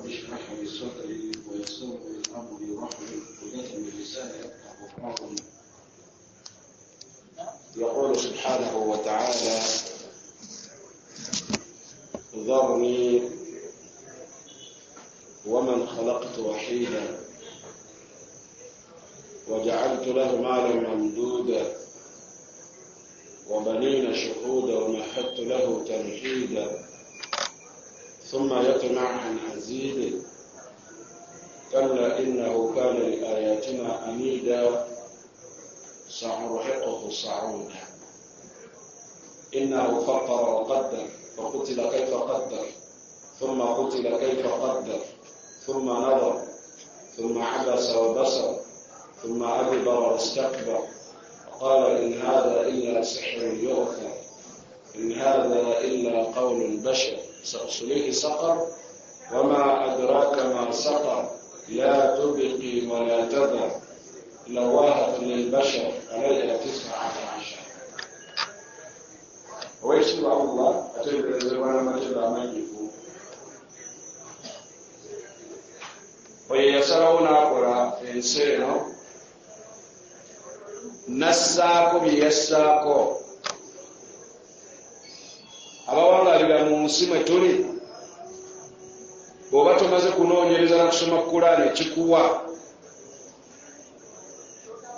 اشرح لي صدري ويسر لي امري واحلل عقدة من لساني يفقهوا قولي. يقول سبحانه وتعالى: ذرني ومن خلقت وحيدا وجعلت له مالا ممدودا وبنين شهودا ومهدت له تمهيدا ثم يطمع عن أزيد كلا إنه كان لآياتنا عنيدا سأرهقه صعودا إنه فكر وقدر فقتل كيف قدر ثم قتل كيف قدر ثم نظر ثم عبس وبصر ثم أدبر واستكبر قال إن هذا إلا سحر يؤثر إن هذا إلا قول البشر سأصليه سقر وما أدراك ما سقر لا تبقي ولا تذر لواهة للبشر عليها 19. ويشبع الله أتبع وانا ما تبع مجفو ويسرون أقرأ إنسانه نساكو بيساكو abawangalira mu nsi mwe tuli bw'oba tomaze kunoonyereza na kusoma Kurani ekikuwa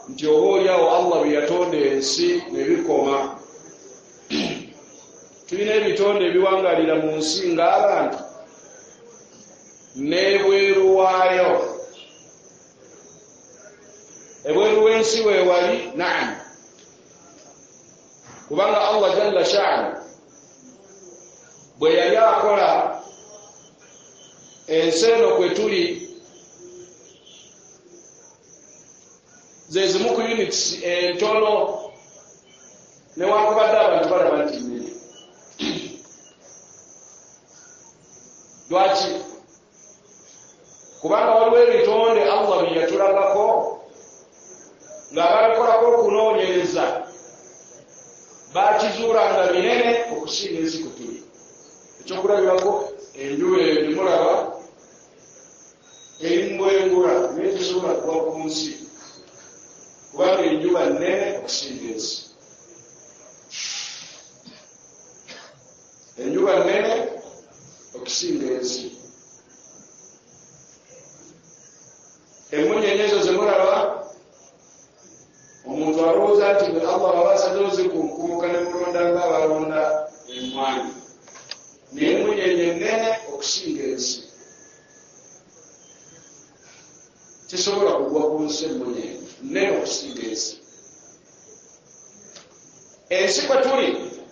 nti oba oliawo Allah bwe yatonda ensi ne bikoma. Tulina ebitonde ebiwangalira mu nsi ng'abantu n'ebweru waayo. Ebweru w'ensi weewali naam, kubanga Allah jalla sha'nu bwe yali akola ensi eno kwe tuli ze zimu ku units entono newankubadde abantu balaba nti nnene. Lwaki? Kubanga waliwo ebitonde Allah bye yatulagako ng'ababikolako okunoonyereza bakizuula nga binene okusinga ensi kwe tuli. Ekyokulabirako enjuba eyo gyemulaba erimbwengula naye tesobola kuba ku nsi kubanga enjuba nnene okusinga ensi. Enjuba nnene okusinga ensi. Emunyenye ezo zemulaba omuntu alowooza nti Allah abasaddewo zikunkumuka ne mulonda ng'abalonda emmwanyi. Naye emunyenye nnene okusinga ensi. Tesobola kugwa ku nsi emunyenye nnene okusinga ensi. Ensi kwe tuli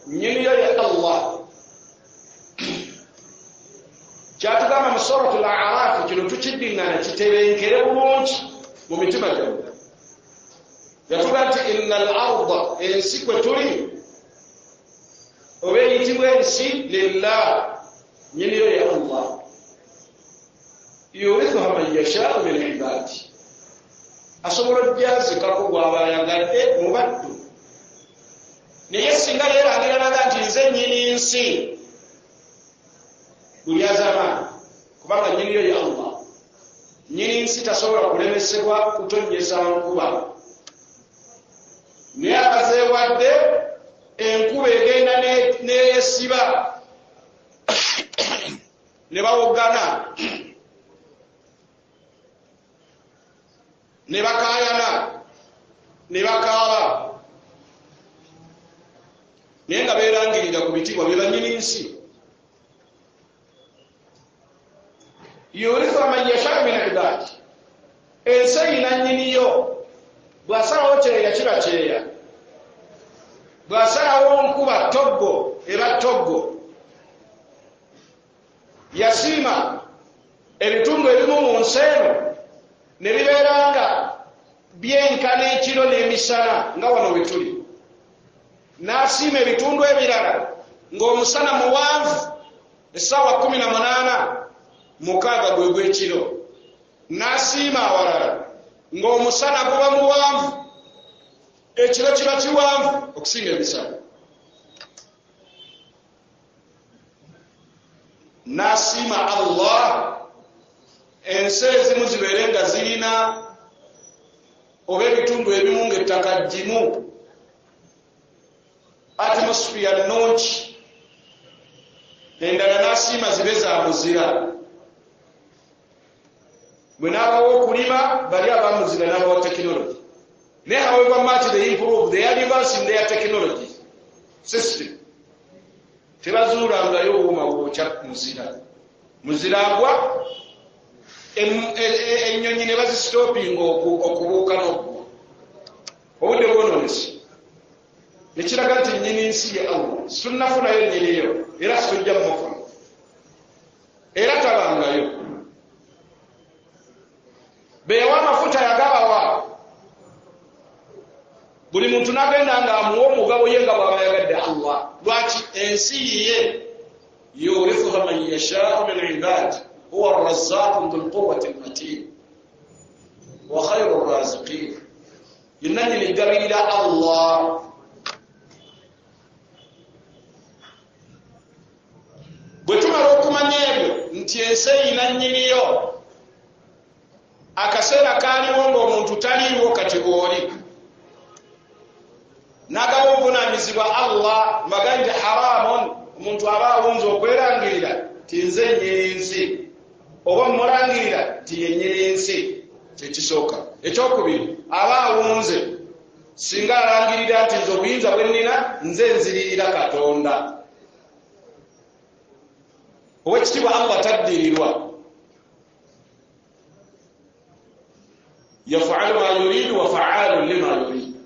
nnyiniyo ya Allah. Kyatugamba mu Suratul A'raf kino tukiddingana kitebenkere bulungi mu mitima gyammwe. Yatuga nti innal arda, ensi kwe tuli oba eyitibwa ensi lillah, nnyiniyo ya Allah. Yurithuha man yashaa'u min ibadi, asobola ogyazikako gw'aba ayagadde mu baddu. Naye singa yeerangira naga nti nze nnyini nsi, buli azamaani, kubanga nnyiniyo ya Allah. Nnyini nsi tasobola kulemesebwa kutonnyesa nkuba. Naye abazeewadde enkuba egenda neesiba ne bawogana ne bakaayana ne bakaaba naye nga beerangirira ku bitibwa bye bannyini nsi. Yurithu man yashaa'u min ibadi, ensi eyina nnyiniyo. Bw'asalawo kyeya kiba kyeya, bw'asalawo nkuba toggo eba toggo. Yasiima ebitundu ebimu mu nsi eno ne bibeera nga byenkana ekiro n'emisana nga wano we tuli. N'asiima ebitundu ebirala ng'omusana muwanvu essaawa 18:6 gwe gw'ekiro. N'asiima awalala ng'omusana guba muwanvu ekiro kiba kiwanvu okusinga emisana. N'asiima Allah ensi ezimu zibeere nga zirina oba ebitundu ebimu ng'ettaka ggimu atmosphere nnungi, endala n'asiima zibe za muzira. Bwe n'abawo okulima bali abamuzira n'abawo technology. Naye however much they improve, they advance in their technology system, tebazuulangayo obuuma bwokya muzira. Muzira agwa, ennyonyi ne bazisitopinga okubuuka n'okugwa. Obudde bwononesi nekiraga nti nnyini nsi ye Allah situnafunayo nnyiniyo era situjja mufuna era tabangayo. Beyawa amafuta yagabawa, buli muntu n'agenda ng'amuwa omugabo ye nga bw'aba yagadde Allah. Lwaki? Ensi ye yurithuha man yashaa'u min ibadi huwa arrazzaqu dhul quwwati almatin wa khayru rraziqin. Yenna nnyini gabirira Allah. Bwe tumala okumanya ebyo nti ensi eyina nnyiniyo, akaseera kaaliwo ng'omuntu taliiwo kati bw'oli n'agaba obuvunaanyizibwa Allah mbaga nti haramun, omuntu aba awunza okwerangirira ti nze nnyini nsi, oba mmulangirira ti ye nnyini nsi. Kyekisooka. Ekyokubiri, aba awunze singa alangirira nti nze obuyinza bwe nnina nze nziririra Katonda. Owekitiibwa Allah taddirirwa. Yaf'alu ma yuridu wa fa'alun lima yuridu.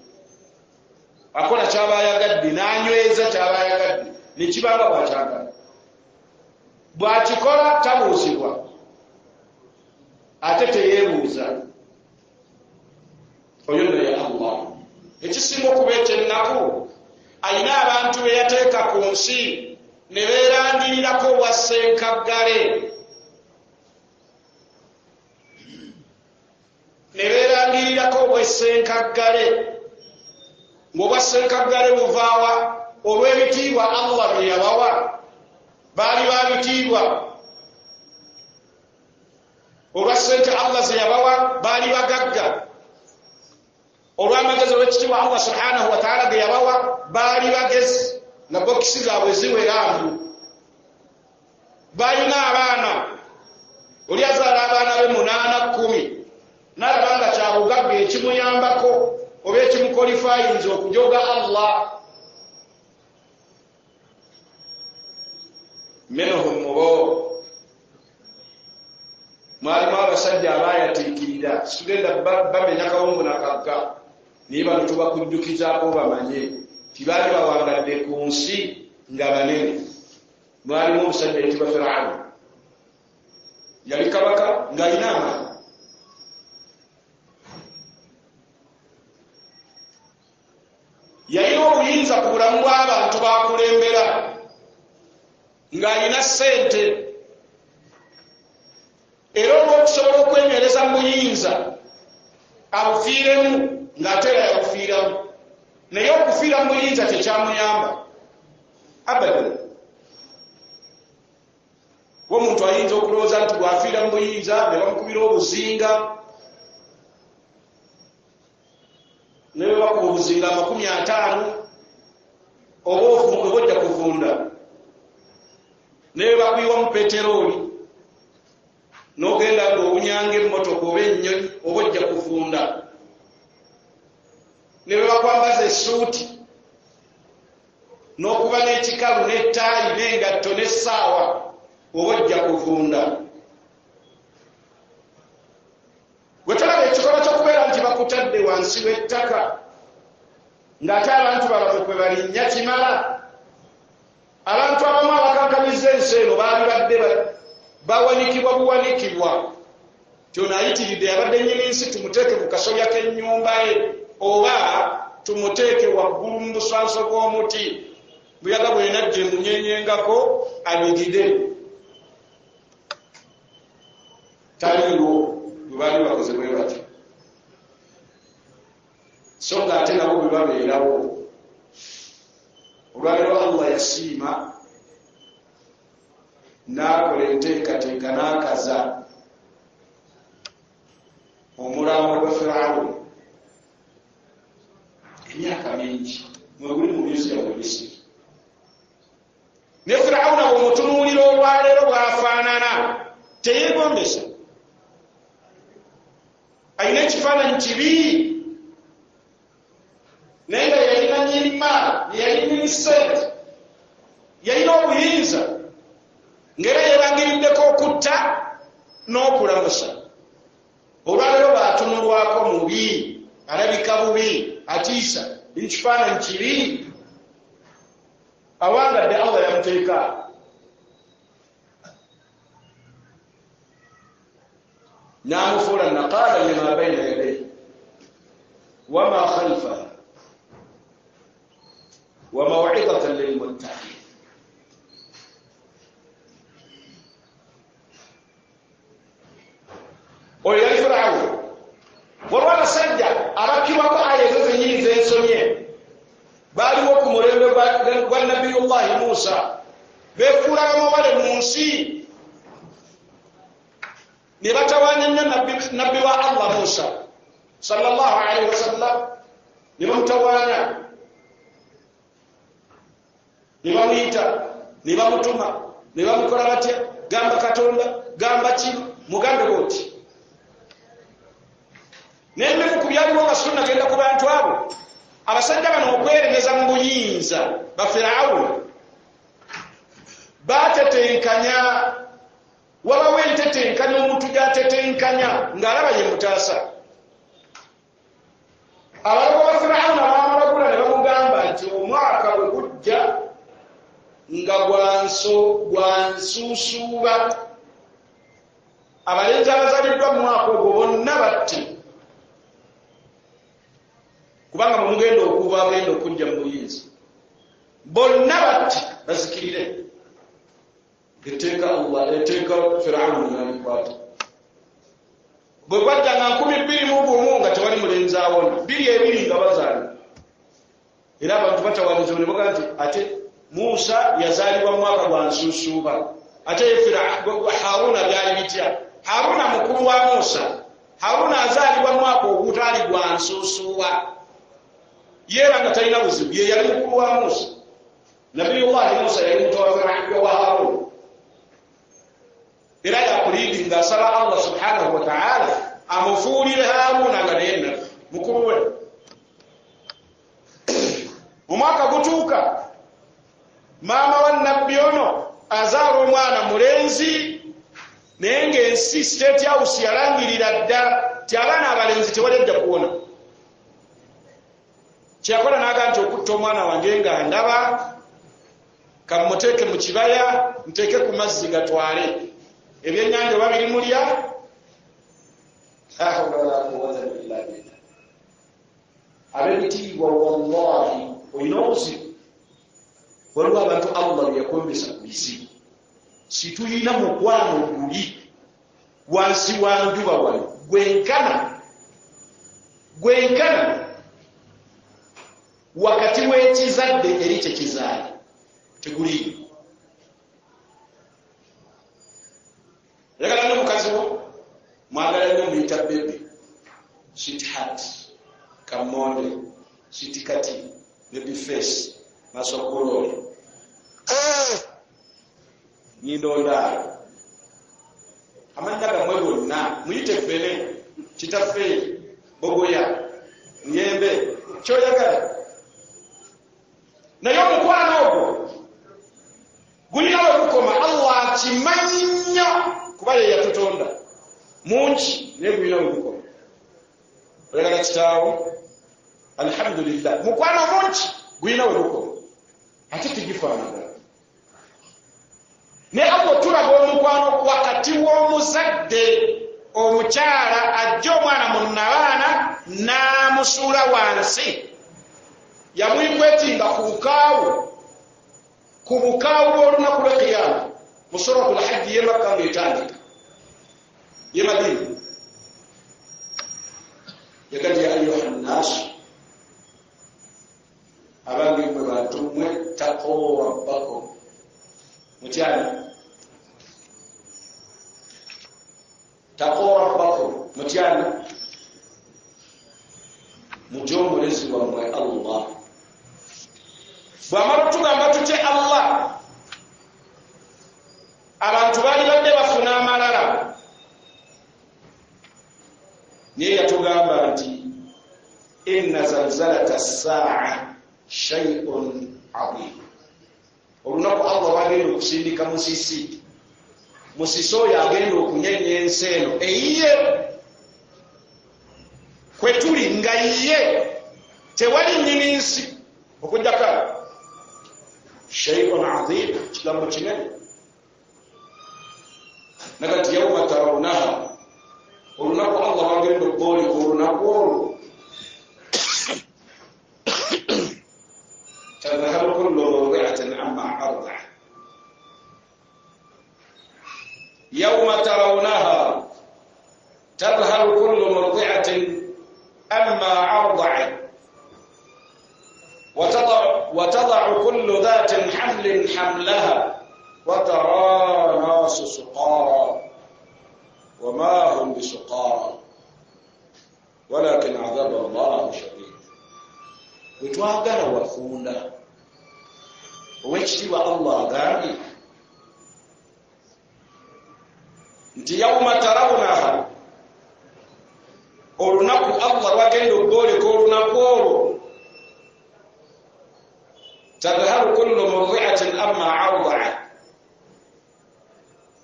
Akola kyaba ayagadde n'anyweza kyaba ayagadde nekibanga bw'akyagala. Bw'akikola tabuuzibwa ate teyeebuuza. Oyo nno ye Allah. Ekisinga okuba ekyennaku, alina abantu be yateeka ku nsi ne beerangirirako obwassenkaggale, ne beerangirirako obwessenkaggale. Ng'obwassenkaggale buvaawa? Olw'ebitiibwa Allah bye yabawa. Baali babitiibwa. Olw'assente Allah ze yabawa baali bagagga. Olw'amagezi olw'ekitiibwa Allah subhanahu wa ta'ala ge yabawa baali bagezi, na bokisi zaabwe ziwerambu. Baalina abaana, oli azaala abaana be 8 10, n'alaba nga kyabugagga ekimuyambako oba ekimukolifayinza okujoga Allah. Minhum mubo mwalimu abasajja abaayatiikirira, situgenda bamenya kawungu na kagga naye bano tubakuddukizaako bamanye tibaali bawangadde ku nsi nga banene. Mwalimu omusajja yitibwa Firauni, yali kabaka ng'alina amaanyi. Yalina obuyinza ku bulamu bw'abantu bakulembera, ng'alina ssente, era olw'okusobola okwenywereza mu buyinza abufiiremu ng'ate era yabufiiramu. Naye okufiira mu buyinza tekyamuyamba abadan. Omuntu ayinza okulowooza nti bw'afiira mu buyinza ne bamukubira obuzinga, ne bwe bakuba obuzinga 50 oba ojja kuvunda, ne bwe bakuyiwa mu peterooli n'ogenda ng'obunyanga emmotoka oba ennyonyi oba ojja kuvunda, ne bwe bakwambaza essuuti n'okuba n'ekikalu n'ettaayi n'engatto n'essaawa oba ojja kuvunda. Bwe tulaba ekikolwa ky'okubeera nti bakutadde wansi w'ettaka ng'ate abantu balabe kwe balinnya kimala. Abantu abamu abakankamiza ensi eno baali badde bawanikibwa buwanikibwa. Kyona ayitiridde yabadde nnyini nsi tumuteeke mu kasolya k'ennyumba ye oba tumuteeke waggulu mu buswanso bw'omuti, buyaga bwenajja emunyenyengako abigide. Taliiwo bwe baali bakoze bwe batyo, so ng'ate nabo bwe babeerawo. Olwaleero Allah yasiima n'akola enteekateeka n'akaza Firauni emyaka mingi mweguli mu myezi ya Misiri ne Firauni bw'omutunuulira olwaleero bw'afaanana teyeegombesa alina ekifaananyi kibi naye nga yalina nyirima yalina ssente yalina obuyinza ng'era yeebangiriddeko okutta n'okulamusa olwaleero bw'atunulwako mubi alabika bubi atiisa ekifaananyi kibi awangadde Allah yamuteeka n'amufuula naqaala lima bayna yadayhi wama khalfahu wa maw'izatan lilmuttaqin oyo yali Firawuni waliwo abasajja abakkibwako aya ezo zennyini zensomye baaliwo ku mulembe gwa nabiyullahi Musa beefuula bamawale mu nsi ne batawaanya nnyo nabbi wa Allah Musa sallallahu alaihi wasallam ne bamutawaanya ne bamuyita ne bamutuma ne bamukola batya gamba Katonda gamba ki mugambe bwoti n'ebimu ku byaliwo nga sunna genda ku bantu abo abasajja bano okweremeza mu buyinza bafirawuni batetenkanya wabawo entetenkanya omuntu gyatetenkanya ng'alaba ye mutaasa abalogo ba Firawuni abamulagula ne bamugamba nti omwaka bwe gujja nga gwansuusuuba abalenzi abazaliddwa mu mwaka ogwo bonna batte kubanga mumugenda okuva agenda okujja mu buyinza bonna batti bazikirire etteeka Allah etteeka Firawuni nalikwata bwe gwajja nga 221 nga tewali mulenzi awona 2 nga bazaali era abantu batawaaniza ne baga nti ate Musa yazaalibwa mu mwaka gwa nsuusuuba ate Haruna byali bitya Haruna mukulu wa Musa Haruna azaalibwa mu mwaka ogutaali gwa nsuusuuba yera nga talina buzibu ye yali mukulu wa Musa nabiyullahi Musa yali muto wa Haruna era yakulidi nga asaba Allah subhanahu wa ta'ala amufuulire Haruna nga naye mukulu we omwaka gutuuka maama wa nabbi ono azaala omwana mulenzi naye ng'ensi state house yalangirira dda ti abaana abalenzi tewalijja kuwona kyakola n'aga nti okutta omwana wange nga ndaba kamuteeke mu kibaya nteeke ku mazzi gatwale ebyennyanja oba birimulya ab'ebitiibwa wallahi olina obuzibu waliwo abantu Allah bye yakombesa ku bizibu situyina mukwano guli wansi wa njuba wano gwenkana wakati w'ekizadde eri kyekizaala teguliyo yagala n'omukazi wo mwagala nnyo muyita bebe sweetheart kamonde sitikati baby face masokololi nyindondaalo amannya gammwe gonna muyite ffene kitaffe bogoya nyembe kyoyagala naye omukwano ogwo gulina we gukoma Allah akimanyi nnyo kuba ye yatutonda mungi naye gulina we gukoma oyagala kitaawo alhamdulillah mukwano mungi gulina we gukoma ate tigifaanagana naye abo tulaga omukwano wakati w'omuzadde omukyala ajja omwana mu nnabaana n'amusuula wansi yamwikwetinga ku bukaawu bw'olunaku lw'ekiyama mu suratul hajji y'emakka ng'etandika ye Madina yagali ya ayuha nnaasu abange mwe bantu mmwe taqoo rabbakum mutyani taqoo rabbakum mutyani mujomulezi wammwe Allah. Bw'amala tugamba tutye Allah, abantu baali badde bafuna amalala, naye yatugamba nti inna zalzalata as-sa'a shay'un 'azim. Olunaku Allah wagenda okusindika musisi, musisi oyo agenda okunyenya ensi eno eyiye kwe tuli nga yiye, tewali nnyini nsi okujjako. Shay'un 'azim, kigambo kinene. Nagati yawma tarawunaha, olunaku Allah wagenda okubooleka olunaku olwo, تذهل كل مرضعة عما أرضعت. يوم ترونها تذهل كل مرضعة عما أرضعت وتضع كل ذات حمل حملها وترى ناس سقارى وما هم بسقارى ولكن عذاب الله شديد. Wetwagala wafunda owekitiibwa Allah agambye nti yawma tarawunaha, olunaku Allah lwagenda okubooleka olunaku olwo, tadhaharu kullu murdi'atin amma arda'at,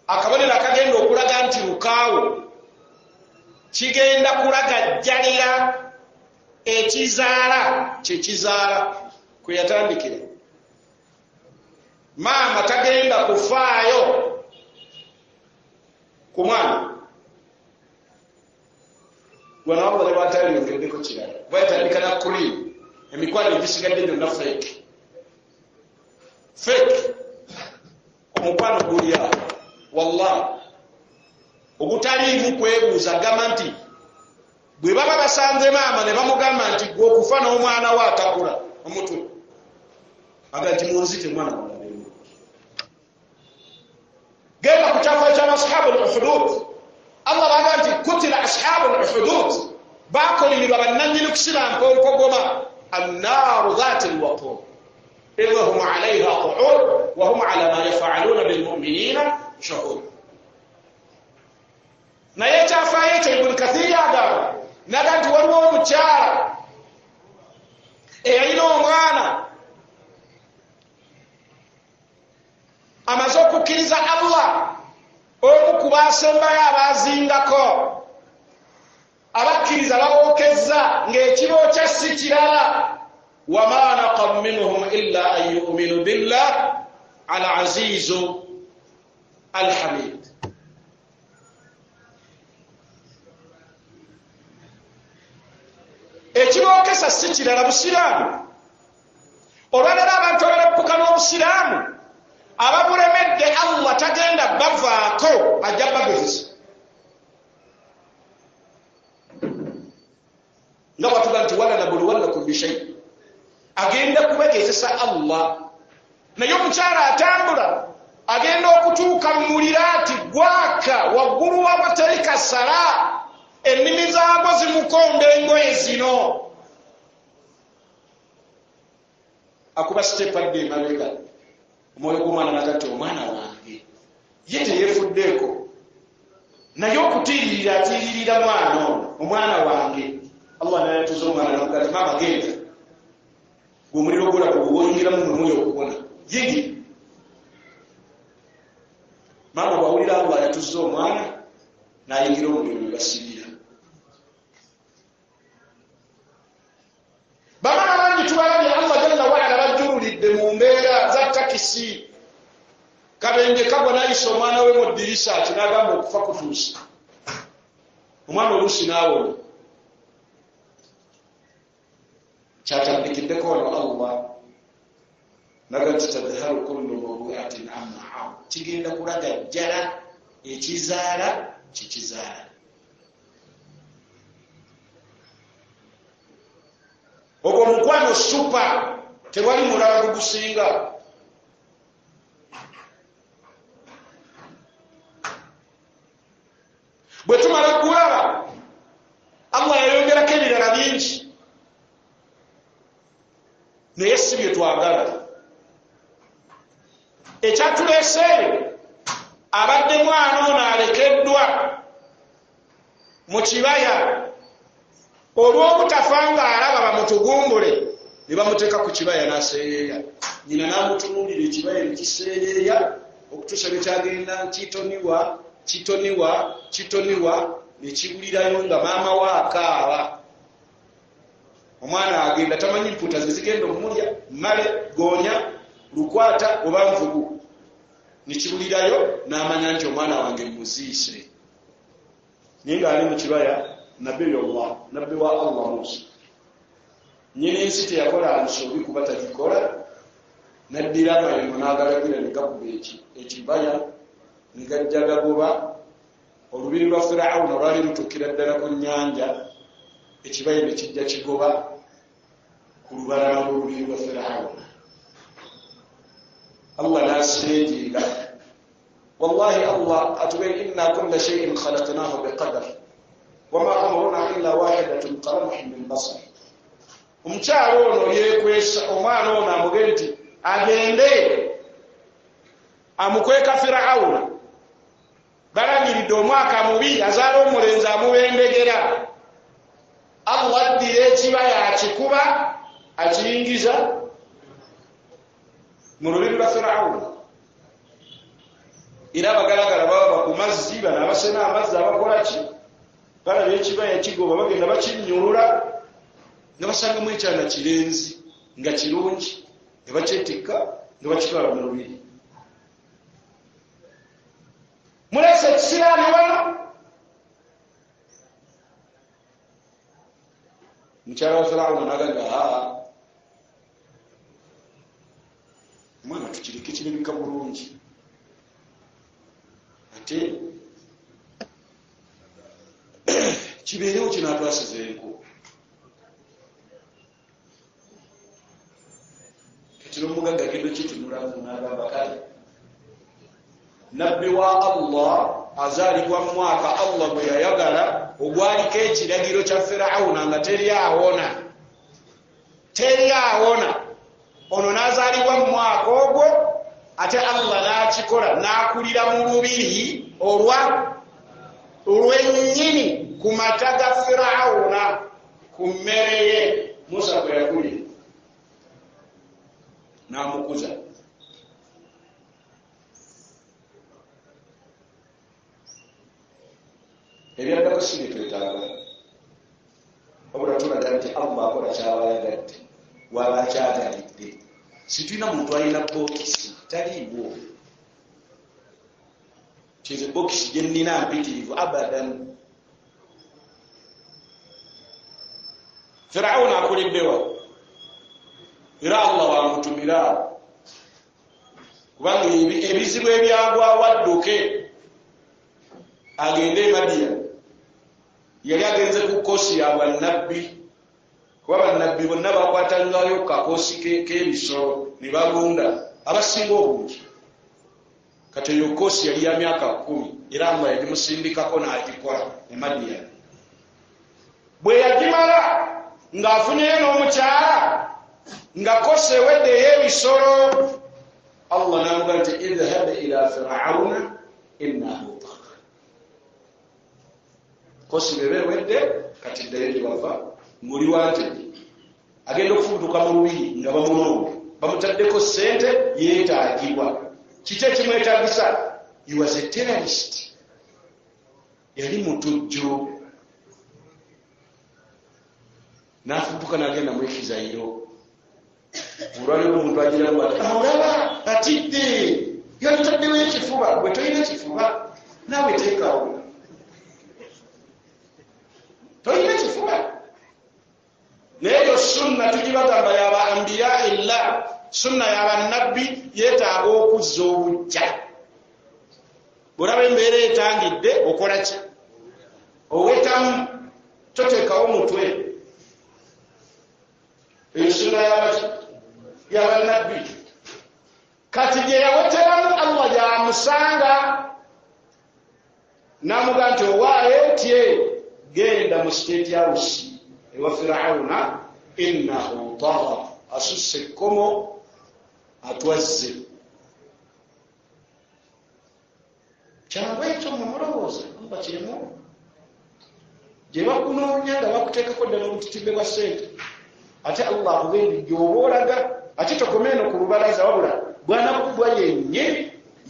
akabonero akagenda okulaga nti lukaawo kigenda kulagajjalira ekizaala kyekizaala kwe yatandikira. Maama tagenda kufaayo ku mwana gwana wabula batayongeddeko kirala, bayatandika na kulimu emikwano egisigadde gyonna fake. Omukwano guli awo wallahi ogutaliimu kwebuuza, gamba nti bwe baba basanze maama ne bamugamba nti gwe okufa n'omwana we atakula omutwe, aga nti munzite mwana wange. Genda ku kyafa kya ashabu al-uhdud, Allah baga nti kutila ashabu al-uhdud, bakolimirwa bannannyini kusira mpompogoma, annaaru dhaati al-waqud idh hum 'alayha qu'ud wa hum 'ala ma yaf'aluna bil mu'minina shuhud. Naye kyafaayo ekyo Ibn Kathir agamba naga nti waliwo omukyala eyalina omwana amaze okukkiriza Allah, omu ku baasembayo abazingako, abakkiriza bawookezza ng'ekibookya si kirala, wama naqam minhum illa an yu'minu billah al-azizu al-hamid. Ekibookesa si kirala busiraamu. Olwalala abantu abalappuka n'obusiraamu ababulemedde Allah tagenda bavaako, ajja bagezesa. Nga bwatuga nti wala nabuluwannakum bishay, agenda kubagezesa Allah. Naye omukyala atambula agenda okutuuka mu muliraati gwaka waggulu w'amatali kasala, ennimi zaagwo zimukomba engoye zino, akuba siteppadde emabega, omwoyo gw'omwana nagati omwana wange ye teyeefuddeeko, naye okutiiririra atiiririra mwana ono, omwana wange. Allah nayatuza omwana namugati maama genda, gwe omuliro gulako gw'oyingiramu mumwoyo okubona yingi. Maama bw'awulira Allah yatuza omwana n'ayingira omuliro ne basibira. Bamala bangi tubalabye Allah jalla waala bajjululidde mu mbeera za takisi, kabenje kagwa n'ayisa omwana we mu ddirisa ati n'agamba okufa kutuusa, omwana oluusi n'awona. Kyatandikiddeko ono Allah naga nti tadhaharu kullu mawdu'atin amma arda'at, kigenda kulagajjala ekizaala kikizaala. Ogwo mukwano supa, tewali mulala gugusinga. Bwe tumala kulaba Allah yayongerako ebirala bingi. si bye twagala. Ekyatuleeseeyo abadde mwana ono alekeddwa mu kibaya olw'obutafa ng'alaba bamutugumbule ne bamuteeka ku kibaya n'aseeyeeya. Nyina n'amutunuulira ekibaya ne kiseeyeeya okutuusa lwe kyagenda kitoniwa ne kiwulirayo nga maama we akaaba. Omwana agenda tamanyi mpuuta ze zigenda omulya, male, goonya, lukwata oba nvugu. Ne kiwulirayo n'amanya nti omwana wange muziise. Naye ng'ali mu kibaya nabbi wa Allah Musa. Nyina ensi teyakola nsobi kuba takikola. N'addira amayembo n'agalagira ne gakuba ekibaya ne gajja gagoba. Olubiri lwa Firawuna lwali lutuukira ddala ku nnyanja, ekibaya ne kijja kigoba ku lubalama lw'olubiri lwa Firawuna. Allah n'aseejeera. Wallahi Allah atubere inna kulla shay'in khalaqnahu biqadar wama amruna illa wahidatun qalamhin bil basar. Omukyalo ono yeekwesa omwana ono amugende nti agende amukweka Firawuna. Balanyiridde omwaka mubi azaala omulenzi amubendegera. Allah addira ekibaya akikuba akiyingiza mu lubiri lwa Firawuna. Era abagalagala baba ku mazzi, bano abasena amazzi abakola ki? Balaba ekibaya kigoba bagenda bakinnyulula nga basangamu ekyana kirenzi nga kirungi ne bakyetikka ne bakitwala mu lubiri. Mulese ekisiraani wano. Mukyala wa Firawuna n'agamba omwana tukireke kirabika bulungi ate kibeerewo kinaatwasizeeko. Kati n'omugagga agenda kitunulamu n'agamba kale nabbi wa Allah azaalibwa mu mwaka Allah bwe yayagala ogwaliko ekiragiro kya Firawuna nga teri awona. Ono n'azaalibwa mu mwaka ogwo ate Allah n'akikola n'akulira mu lubiri olw'ennyini ku mata ga Firawuna ku mmere ye Musa kwe yakulira n'amukuza. Ebyaddako si bye twetaaga, wabula tulaga nti Allah akola ky'aba ayagadde waba akyagalidde. Situlina muntu alina bokisi taliiwo. Kize bokisi gye nnina mpitirivu abadan. Firawuna akuliddewa era Allah wamutumira kubanga ebizibu ebyagwawo adduke agende e Madian. Yali agenze ku kosi ya bwannabbi kuba bannabbi bonna bakwatangayo kakosi k'ebisolo ne balunda abasinga obungi. Kati eyo kosi yali ya myaka 10 era nga yagimusindikako n'agikola e Madian. Bwe yagimala ng'afunyeyo n'omukyala nga kosi ewedde ey'ebisolo, Allah n'amuga nti idhhab ila Firawuna innahu tagha. Kosi bebewedde kati ddayo gye bava ng'oli wantege agenda okufubutuka mu lubiri nga bamulonda bamutaddeko ssente yeetaagibwa. Kiki ekimwetaagisa? He was a terrorist. Yali mutujju. N'afubutuka n'agenda mu Ekizairo. Olwaliwo omuntu agiramu ati olaba atidde yataddewo ekifuba. Bwe tolina kifuba naawe teekawo. Tolina kifuba. Naye yo sunna tugibagamba yaba ambiya illa sunna y'abannabbi yeetaaga okuzza obujja. Olaba embeera etangidde okola ki? Owetamu toteekawo mutwe. Eyo sunna y'abannabbi. Kati gye yaweteramu Allah gy'amusanga n'amuga nti owaayo tye genda mu state house ewa Firawuna innahu tagha asusse ekkomo atwazze kyangu ekyo mumulowooza mba kirimu gye bakunoonya nga bakuteekako ddala obutitimbe bwa ssente ate allah akubendi gyoba olaga ate tokomeeno ku lubalaza wabula bwanakubwa yennyini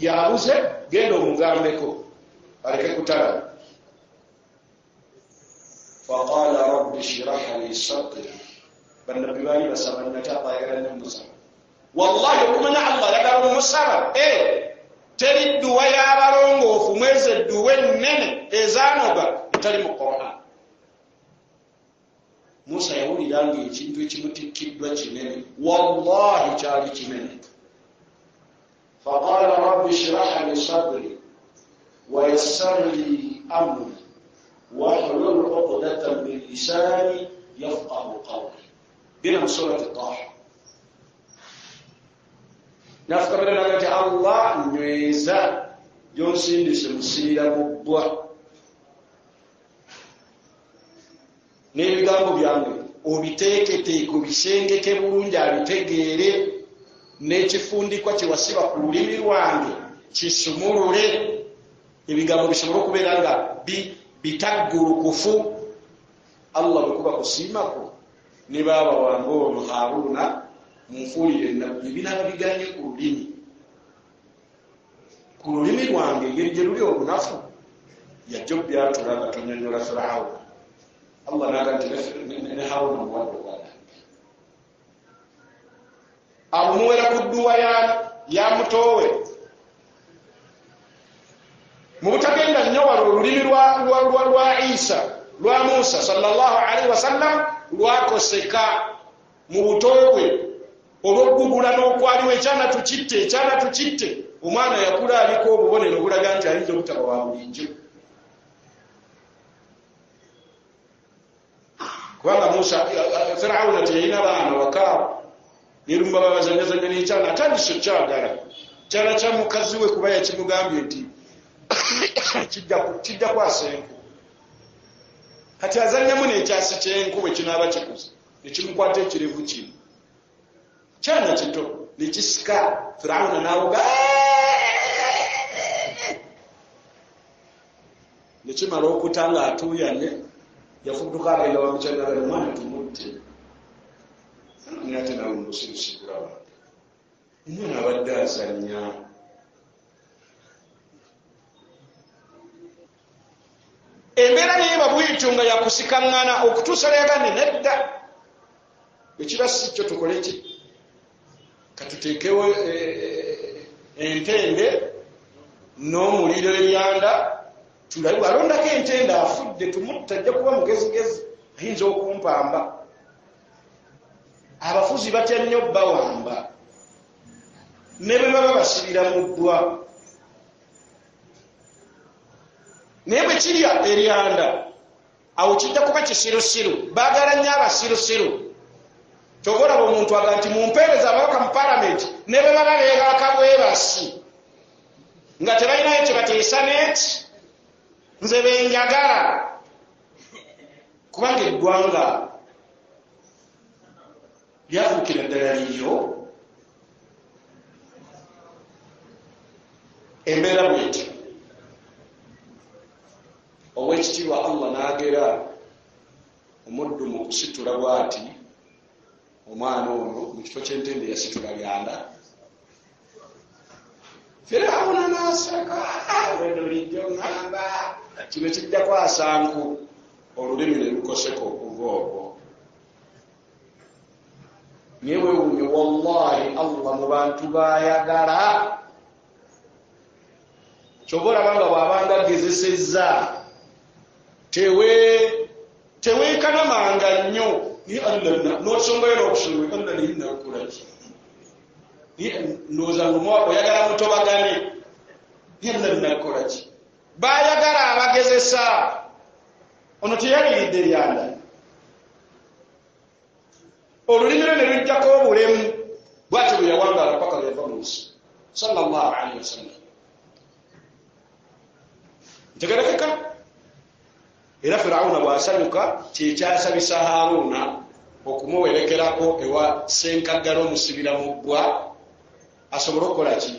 yabuze genda omugambeko aleke kutala faqala rabbi shrah li sadri bannabbi baali basaba nate allah ayagala nemusaba wallahi okumanya allah ayagala omusaba teri dduwa y'abalongoofu mwezi edduwa ennene ezanoga etali mu Quran. Musa yawulira nga ekintu ekimutikkiddwa kinene wallahi kyali kinene faqala rabbi shrah li sadri wayassir li amri wahlul uqdatan min lisani yafqahu qawli bina mu surati Taha nafukamira nagati allah nyweza gyonsindise musiira mu bbwa n'ebigambo byange obiteeketeeke obisengeke bulungi abitegeere n'ekifundikwa kyewasiba ku lulimi lwange kisumulule ebigambo bisobole okubeera nga bitaggulukufu allah bwekuba kusiimako ne baaba wange ono Haruna munfuulire nabbi ebinaba biganye ku lulimi lwange engeri gye luli obunafu yajja obyatula nga tonyonyola Firawuna allah naga nti ne Haruna muwadde ogwana abumuwera ku dduwa ya mutowe mu butagenda nnyo wala olulimi lwa Isa lwa Musa sallallahu alaihi wasallam lwakoseka mu butowe olw'okugula n'okwaliwo ekyana tukitte omwana yakula aliko obubonero obulaga nti ayinza obutaba wa bulijjo kubanga Musa Firawuna teyalina baana bakaawo nerumba babazanyazanya n'ekyana atandise okyagala kyana kya mukazi we kuba yakimugambye nti kijja kwasa enku kati azannyamu n'ekyasi ky'enku bwe kinaaba kikuze nekimukwata ekirevu kino kyana kito nekisika Firawuna n'awoga nekimala okuta nga atuuyanye yafuduka agenda wamukyagala omwana tumutte ate nawe musirusigula bantu omwana abadde azannya embeera naye babwityo nga yakusikaŋŋana okutuusa leyagane nedda ekira si kyo tukole ki katuteekewo entende n'omuliro eryanda tulabe alondako entende afudde tumutta ajja kuba mugezigezi ayinza okumpamba abafuzi batya nnyo bawamba ne bwe baba basibira mu ddwa naye bwe kirya eryanda awo kijja kuba kisirusiru baagala nnyo abasirusiru kyova olaba omuntu aga nti mumpeereza ababaka mu palamenti ne bwe baba beegaaka bwebasi nga tebalinayo kye bateesa neeti nze benjagala kubanga eggwanga lyafuukira ddala liryo embeera bweti ow'ekitiibwa allah n'agera omuddu mu kusitula bw'ati omwana ono mu kifo ky'entende yasitula lyanda Firawuna n'aseka weno lijjo ŋŋamba kino kijja kwasa nku olulimi ne lukoseka okuva okwo naye weewuunye wallahi allah mu bantu baayagala kyova olaba nga bw'abanga agezesezza teweekanamanga nnyo naye allah n'osongayo n'okusonga allah naye nakolaki ndowooza oyagala mutobagane naye allah nakolaki baayagala abagezesa ono teyaliridde lyanda olulimi lwe ne lujjako obulemu bwatyo bwe yawangala paka lweva mu nsi sallallahu alaihi wasallam ntegerekeka era Firawuna bw'asanyuka kyekyasabisa Haruna okumuwerekerako ewa senkagala omusibira mu ggwa asobole okukola ki?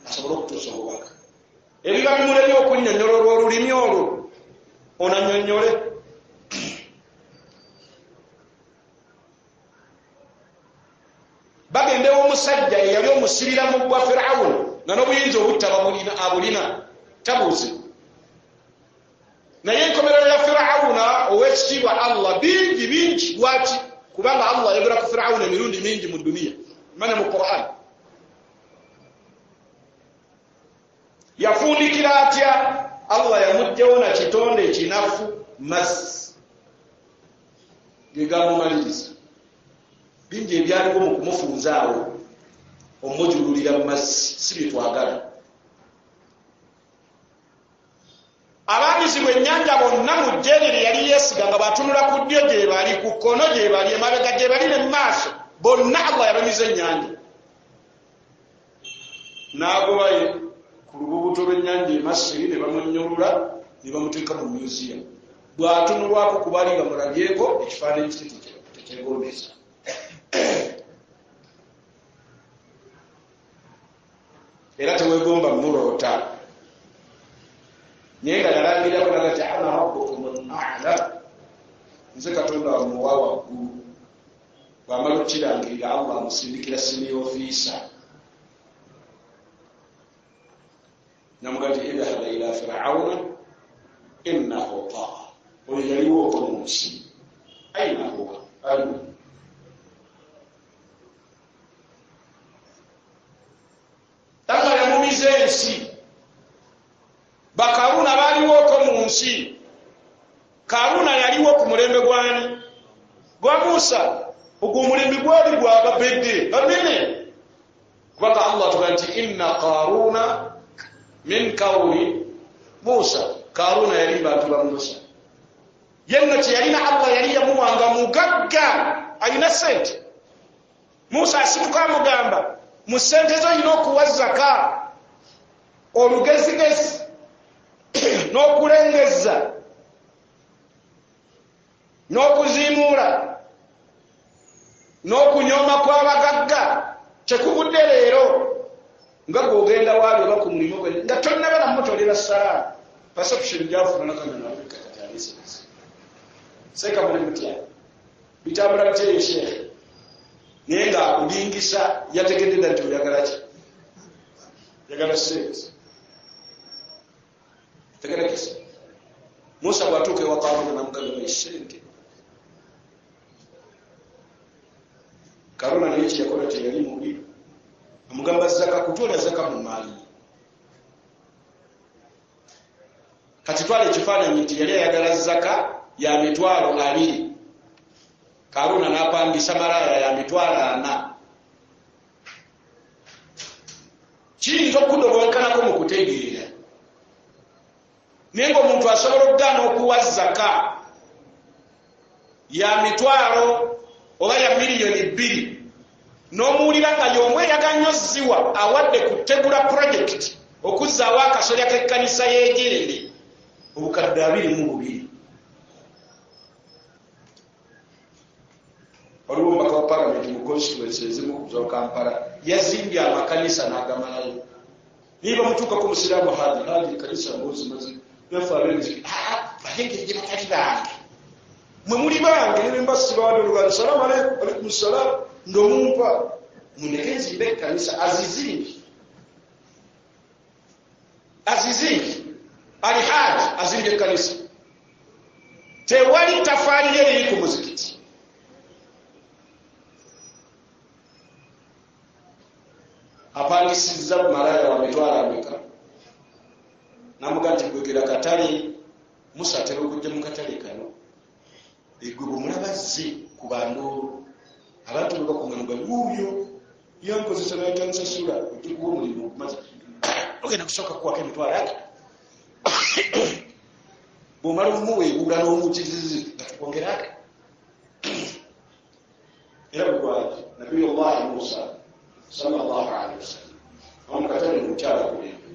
Asobole okutuusa obubaka. Ebiba bimulebye okunnyonnyola olw'olulimi olwo onannyonnyole. Bagendewo omusajja eyali omusibira mu ggwa Firawuni nga n'obuyinza obutta abulina tabuuze. Naye enkomerero ya Firawuna ow'ekitiibwa Allah bingi. Lwaki? Kubanga Allah ayogera ku Firawuni emirundi mingi mu duniya. Mane mu Qur'an. Yafundikira atya? Allah yamugjawo na kitonde ekinafu mazzi gegamumaliriza. Bingi ebyaliwo mu kumufunzaawo omujululira mu mazzi si bye twagala. Abaamizi bw'ennyanja bonna mu jjeerere yali yeesiga nga batunula ku ddyo gye bali, ku kkono gye bali, emabega gye bali ne mu maaso, bonna Allah yabamiza ennyanja. N'agobayo ku lububuto lw'ennyanja emasiri ne bamunnyulula ne bamuteeka mu museum. Bw'atunulwako ku baali bamulabyeko ekifaananyi kiti tekyegomesa. Era tewegomba muloota. Naye nga yalangirako nagati ana rabbukum al-a'la, nze Katonda wamuwa waggulu. Bw'amala okukirangirira Allah amusindikira senior officer. Namugati idhhaba ila Firawuna innahu tagha. Oyo yaliwo okwo mu nsi. Aina huwa? Allah yamumiza ensi. Bakaruna baliwoko mu nsi. Karuna yaliwo ku mulembe gwani? Gwa Musa. Ogwo omulembe gwali gwa babedde banene. Kubanga Allah tuganti inna Qaruna min qawmi Musa. Karuna yali bantu ba Musa. Yenna kyeyalina Allah yali yamuwanga mugagga alina sente. Musa asituka amugamba mu sente zo yina okuwa zaka olugezigezi n'okulengeza n'okuziimuula n'okunyooma kw'abagagga kyekubudde leero nga gw'ogenda waali oba ku mulimu gwe nga tonnaba namutolera salaamu perception gyafuna nakamenaekakataliisibisi seeka muli mutya bitambula bityeyo sheekhe naye nga ulingisa yategedde dda nti oyagala ki? Yagala sente. Tegerekesa. Musa bw'atuuka ewa Karuna namugamba esente. Karuna naye kyeyakola teyali mubi. Amugamba zaka kutwala zaka mu maali. Kati twala ekifaananyi nti yali ayagala zaka ya mitwalo 2. Karuna n'apangisa malaya ya mitwalo 4. Kiyinza okudobolekanako mu kutegeera. Naye ng'omuntu asobola okugaana okuwa zaka ya mitwalo oba ya miliyoni 2 n'omuwulira nga y'omu eyaganyozziwa awadde kutegula purojekiti okuzzaawo akasolya k'ekkanisa y'ejerere obukadde 22. Waliwo omubaka wa palamenti mu constituency ezimu ku Kampala yazimbye amakanisa n'agamalayo. Niba mutuukako musiraamu haji kanisa mbozi mazi yafaabirenziki bayengere gye batali bange mwe muli bange ne mbasibawadde oluganda salaamu alaikum salaam ndomumpa mundeke nzimbe ekkanisa azizimbi ali haji azimbye ekkanisa tewali tafaali lye liri ku muzikiti. Apangisizza malaya wa mitwalo ameka namuga nti kwegera katale Musa atera okujja mu katale kano egwe bwemulabazze ku bandoolo abantu bwe bakuŋŋanuga wuuyo yankozesa n'atansasula okikuwa omulimu ogumaze ogenda kusooka kuwako emitwalo ate bw'omala omumuweebuula n'omukizizi nga tukwongera ate era bwegwaki nabiyullahi Musa sallallahu alaihi wasallam omukatale mukyala kulembe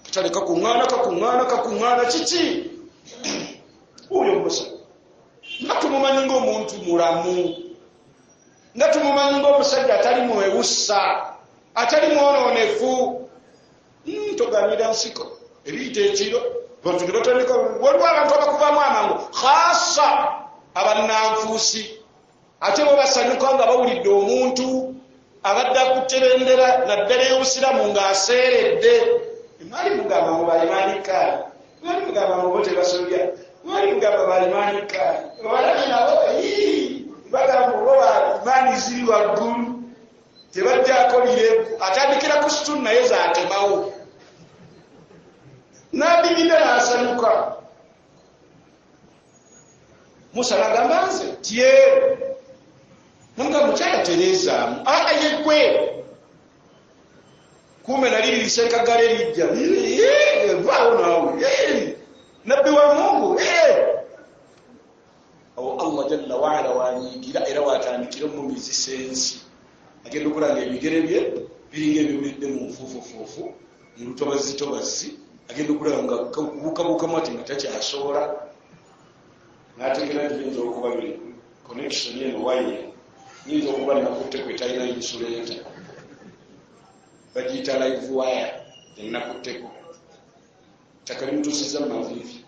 katale kakuŋŋaana kiki oyo Musa nga tumumanyi ng'omuntu mulamu, nga tumumanyi ng'omusajja atali mwewussa, atali mwonoonefu. Toganira nsiko eriyita ekiro bantu ne batandika waliwo abantu abakubamu amangu khasa abannanfuusi, ate bo basanyuka nga bawulidde omuntu abadde akutebendera naddala ey'obusiramu ng'aseeredde. Mwali mugamba mu balimanika, mwali mugamba mu bo tebasobya, mwali mugamba balimanika abalabi nabo bagamba oba imaani ziri waggulu tebajjako birevu, atandikira ku situni naye zaatemawo n'abimida n'asanyuka. Musa n'agamba nze tye namuga mukyala tereezaamu yegwe kume nali lisenkagala erijja vaawo naawe nabbi wa Mungu. Awo Allah jalla waala wanyiigira era watandikira omumizisa ensi, agenda okulanga ebigere bye biringa ebiwulidde mu nfuufufuufu mu lutobazitobazi, agenda okulaba nga kubukabukamu ati nga takyasobola, n'ategera giyinza okuba biri connection eno waye yinza okuba nakutte kwetalina insuleta bagiyita live wire enakutteko ttaka limutuusiza mumaviivi.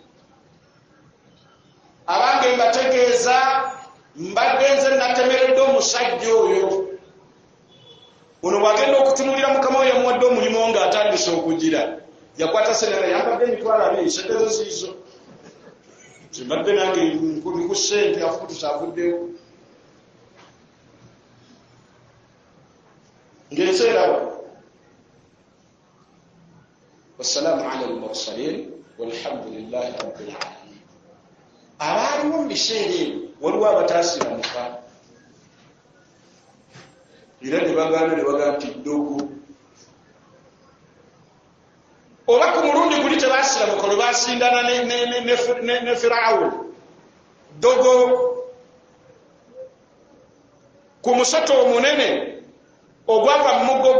Abange mbategeeza mbadde nze natemeredde omusajja oyo ono bw'agenda okutunulira mukama we yamuwadde omulimu ng'atandise okugira yakwata senera yambadde emitwalo 2 sedezo ziizo zimbadde nange nkumi ku ssente afukutusa avuddewo ng'enseeraba. Wassalaamu ala al-mursalin walhamdulillahi rabbil alamin. Abaaliwo mu biseera ebyo waliwo abataasiramuka era ne bagamba nti ddogo, oba ku mulundi guli tebaasiramuka lwe baasindana ne Firawuni ddogo ku musoto omunene ogwava mu muggo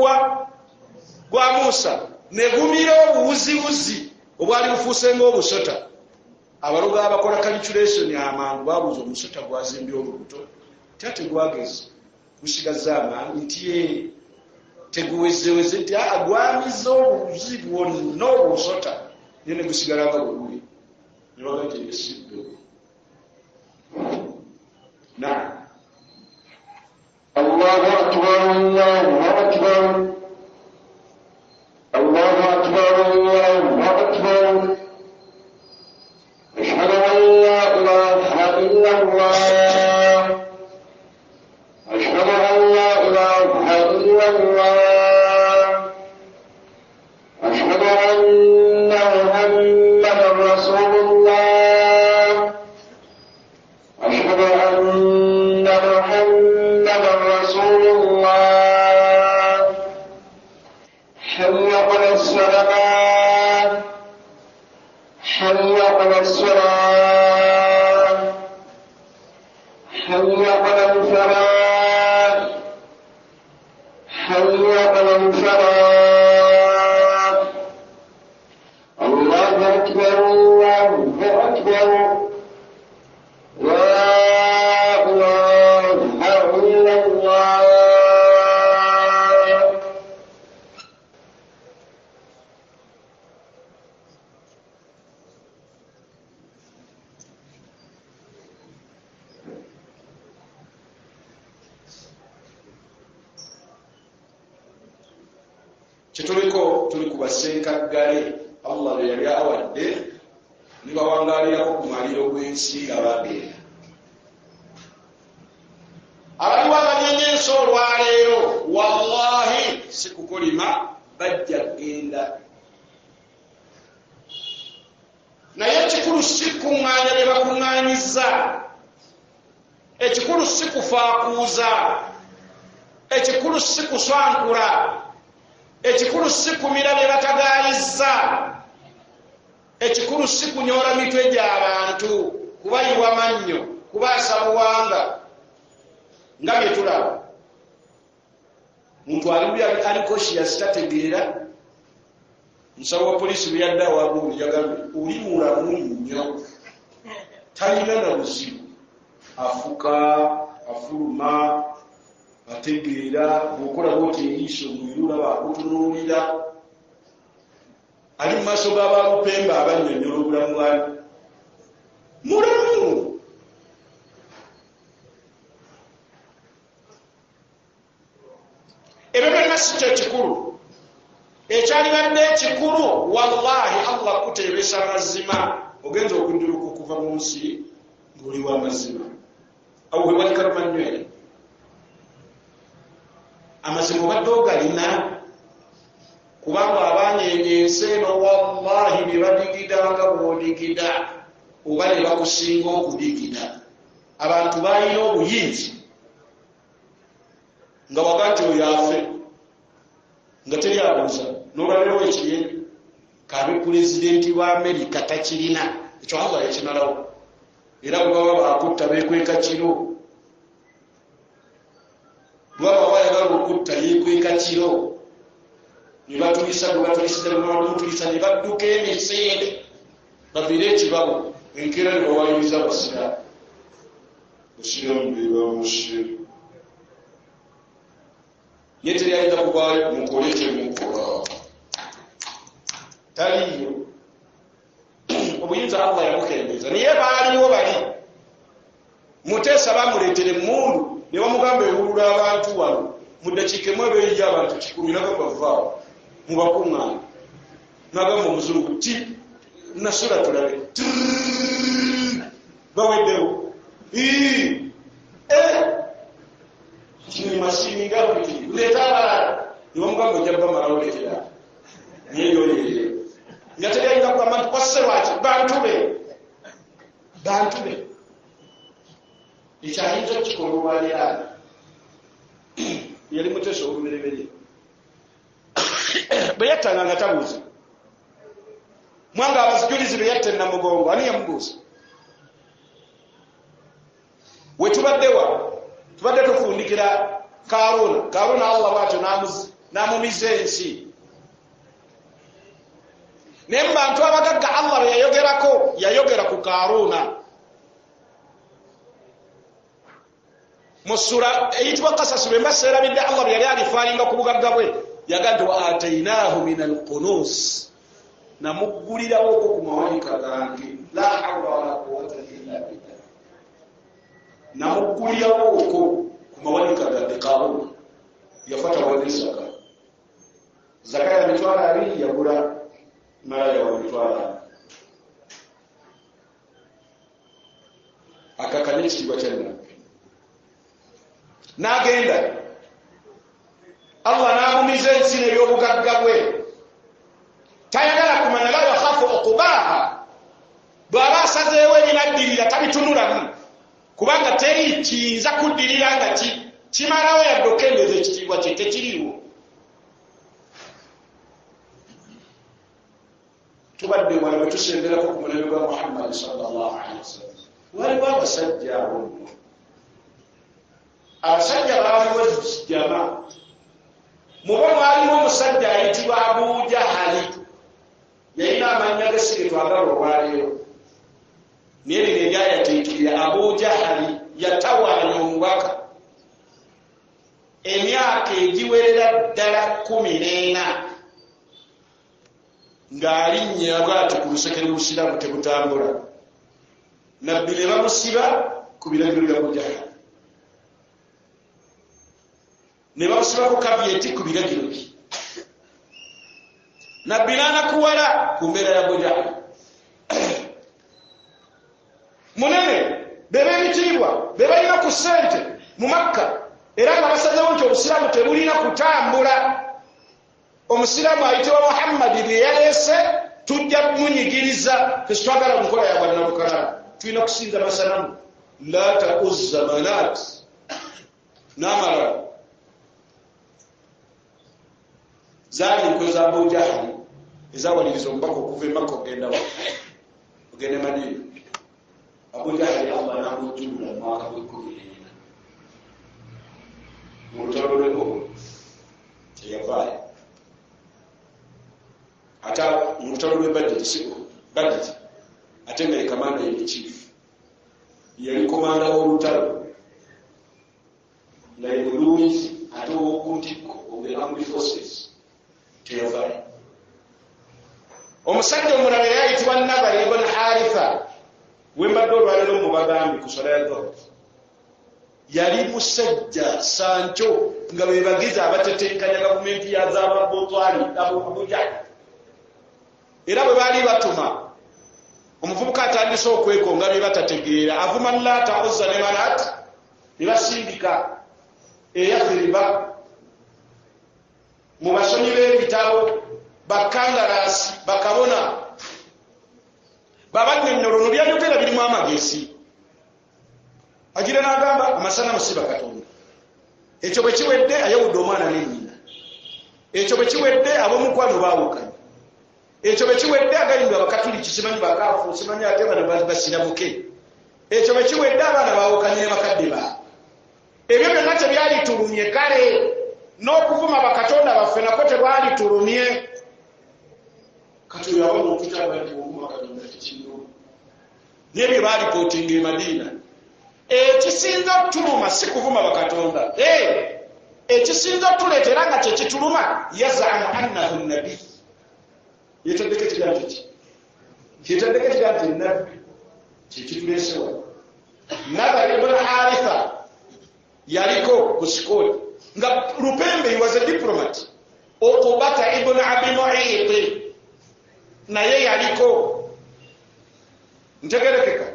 gwa Musa ne gumira obuwuziwuzi obwali bufuuse ng'obusota. Abaloga abakola calculation amangu babuuza omusota gwazimbye olubuto ate gwagezi gusigaza amangu nti teguwezeweze nti gwamiza obuwuzi bwonna obusota naye ne gusigala nga bweguli ne bagati esiddo. Allahu akbar, Allahu akbar, Allahu akbar, Allahu akbar. أشهد أن لا إله إلا الله، أشهد أن لا إله إلا الله، أشهد أن محمدا رسول الله، أشهد أن محمدا رسول الله. حي على الصلاة، حي على الصلاة، حي على الفلاح، حي على الفلاح. الله أكبر، الله أكبر، لا إله إلا الله. Kituliko tuli kubasenkaggale Allah bwe yali awadde ne bawangaalirako ku maliro gw'ensi nga bagenda. Abaliwo abanyenyensa olwaleero wallahi si kukolima bajja kgenda, naye ekikulu si kuŋŋaanya bye bakuŋŋaanyizza, ekikulu si kufaakuuza, ekikulu si kuswankula, ekikulu si kumira bye batagaayizza, ekikulu si kunyoola mitwe gy'abantu, kubayiwa mannyo, kubaasa buwanga nga bye tulaba. Muntu aliko kiyasi tategeera, musawo wa poliisi bwe yadde awagundi yagambye oli mulamu nnyo talina na buzibu afuka afuluma ategeera bwokola bwoti eriiso muyirula bakutunuulira ali mu maaso g'abalupembe abannyonnyola obulamu bwali mulamu. ebyo byonna si kyo ekikulu. Ekyalibadde ekikulu wallahi Allah kuteebesa mazima ogenza okudduruka okuva mu nsi ng'oli w'amazima awo wewalikalo manywere amazima obadde ogalina kubanga abanyenyense eno wallahi bye badigidanga bw'odigida oba ne bakusinga okudigida. Abantu balina obuyinza nga waga nti oyo afe nga teri abuuza n'olwaleero ekiyembe kabe pulezidenti wa Amerika takirina ekyo Allah yakimalawo era bwe baba baakutta beekweka kiro bwe baba bayagala okutta yeekweka kiro ne batulisa bwe batulisiza bemutulisa ne badduka emisinde baviire ekibabo enkeera ne bawayiriza basiraamu osiramu bebamushe ye teri ayinza kuba mukole kyemukola taliyo obuyinza Allah yamukendeeza naye baaliwo bali Muteesa bamuleetere mundu ne bamugamba ewulula abantu wano mu ddakiika emu ebeeyiyo abantu 10 nagamba vaawo mu bakuŋŋaana nagamba omuzungu ti nasula tulabe baweddewo kino masini ngabiti leeta abalala ne bamugamba ojja bamalawo leetera naye yoyerere nga teri ayinza kugamba nti kwasse lwaki bantu be ekyayinza okukikola olwaliraana yali Muteesa olubereberye bwe yattanga nga tabuuza mwanga abazijulizi bwe yatta Namugongo ani yamubuuza we tubaddewa tubadde tufundikira Kaaruna Allah bwatyo n'amumiza ensi naye mu bantu abagagga Allah bwe yayogerako yayogera ku Kaaruna mu sura eyitibwa Qasas bwe mba seerabidde Allah bwe yali alifaalinga ku bugagga bwe yaga nti wa atainaahu min alqunus namuggulirawo ku mawanika gange la hawla wala quwwata illa billah namuggulirawo ku mawanika gange Kaaruna yafata wali zaka ya mitwalo 2 yagula malaya wa mitwalo akakana ekitiibwa kyanna n'agenda Allah n'amumiza ensi n'ebyobugagga bwe tayagala kumanya la yakhafu uqbaha bw'aba asazeewo ebinaddirira tabitunulamu kubanga teri kiyinza kuddirira nga kimalawo yadde okendeeza ekitiibwa kye tekiriwo. Tubadde wano bwe tusemberako ku mulembe gwa Muhammad sallallahu alaihi wasallam waliwo abasajja abo abasajja baaliwo jama mubo mwalimu omusajja ayitibwa Abu Jahali yalina amannya g'esige twagala olwaleero naye lino eryayatiikirira Abu Jahali yatawaanya omubaka emyaka egiwerera ddala 14 ng'alinnya bw'ati ku luseke lw'Obusiraamu tebutambula nabbi ne bamusiba ku biragiro bya Abu Jahali ne bamusibako kabyeti ku biragiro bye nabbi n'anakuwala ku mbeera ya Abu Jahali munene beba ebitiibwa be balina ku ssente mu Makka era nga basazeewo nti Obusiraamu tebulina kutambula omusiraamu ayitibwa Muhammad bye yaleese tujja kumunyigiriza tesitwagala nkola ya bwannabukalamu tulina kusinza masanamu Laata Uzza Manaat n'amalala zaali nkwe za Abu Jahali ezawaliriza omubaka okuva e Makka ogenda e Madiina. Abu Jahali Allah n'amujjulula mu mwaka gw'14 mu lutalo lw'Engoma teyavaayo ate mu lutalo lw'e Badr ate nga ye kamanda ye chief yali komanda w'olutalo nga ye mulunzi ate owokuntikko obwe forces teyavayo. Omusajja omulala yayitibwa Nabali ibn Haritha wembadde olwaliro mubagambye ku sola ya dhuhr. Yali musajja Sancho nga bebagiza abatetenkanya gavumenti ya z'Ababotwali Abuja. Era bwe baali batuma omuvubuka atandise okwekonga bye batategeera avuma Laata Uzza ne Manaat ne basindika eyafiriba mu basomyi b'ebitabo bakandarasi bakabona babannyonnyola byayogera birimu amagezi. Agira n'agamba amasana musiba Katonda. Ekyo bwe kiwedde ayawudde omwana ne nnyina. Ekyo bwe kiwedde ab'omukwano baawukanye. Ekyo bwe kiwedde agayimba Abakatuliki simanyi bakaafu simanyi ate bano basiramuke. Ekyo bwe kiwedde abaana baawukanye ne bakadde baabwe. Ebyo byonna tebyalitulumye kale n'okuvuma bakatonda baffe nako tebalitulumye. Kati oyo aba omuntu kyagala nti okuvuma Katonda tekinduma. N'ebyo baalipootinga e Madiina. Ekisinza otuluma si kuvuma bakatonda. Ekisinza otuleetera nga kyekituluma yazamu annahu nabi. Yetaddeko ekigambo ki? Kyetaddeko ekigambo nti nabbi kyekituleesewa. Nabali ibn Haritha yaliko ku sikoli nga Lupembe he was a diplomat. Okubata ibn Abi Mu'ayt naye yaliko. Ntegerekeka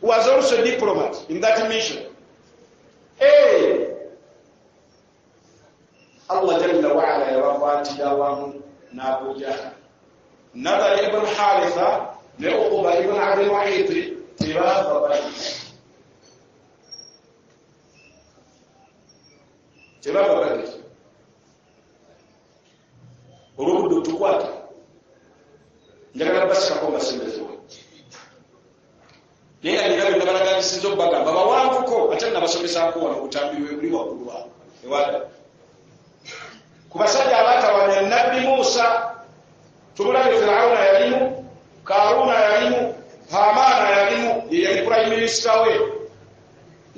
was also a diplomat in that mission. Allah Jalla wa Ala yawakwatira wamu n'Abu Jahl. Nabali ibn Haritha ne Uqba ibn Abi Mu'ayt tebava bali. Tebava bali. Olw'obudde tukwata njagala basikako basembezewa. Naye alina bye balaganisiza okubagamba bawanvuko ate nabasomesaako wano obutambi bwe buli waggulu waabwe ewala. Ku basajja abaatawanya Nabbi Muusa tumulabe Firawuna yalimu, Kaaruna yalimu, Haamaana yalimu, ye yali prime minister we.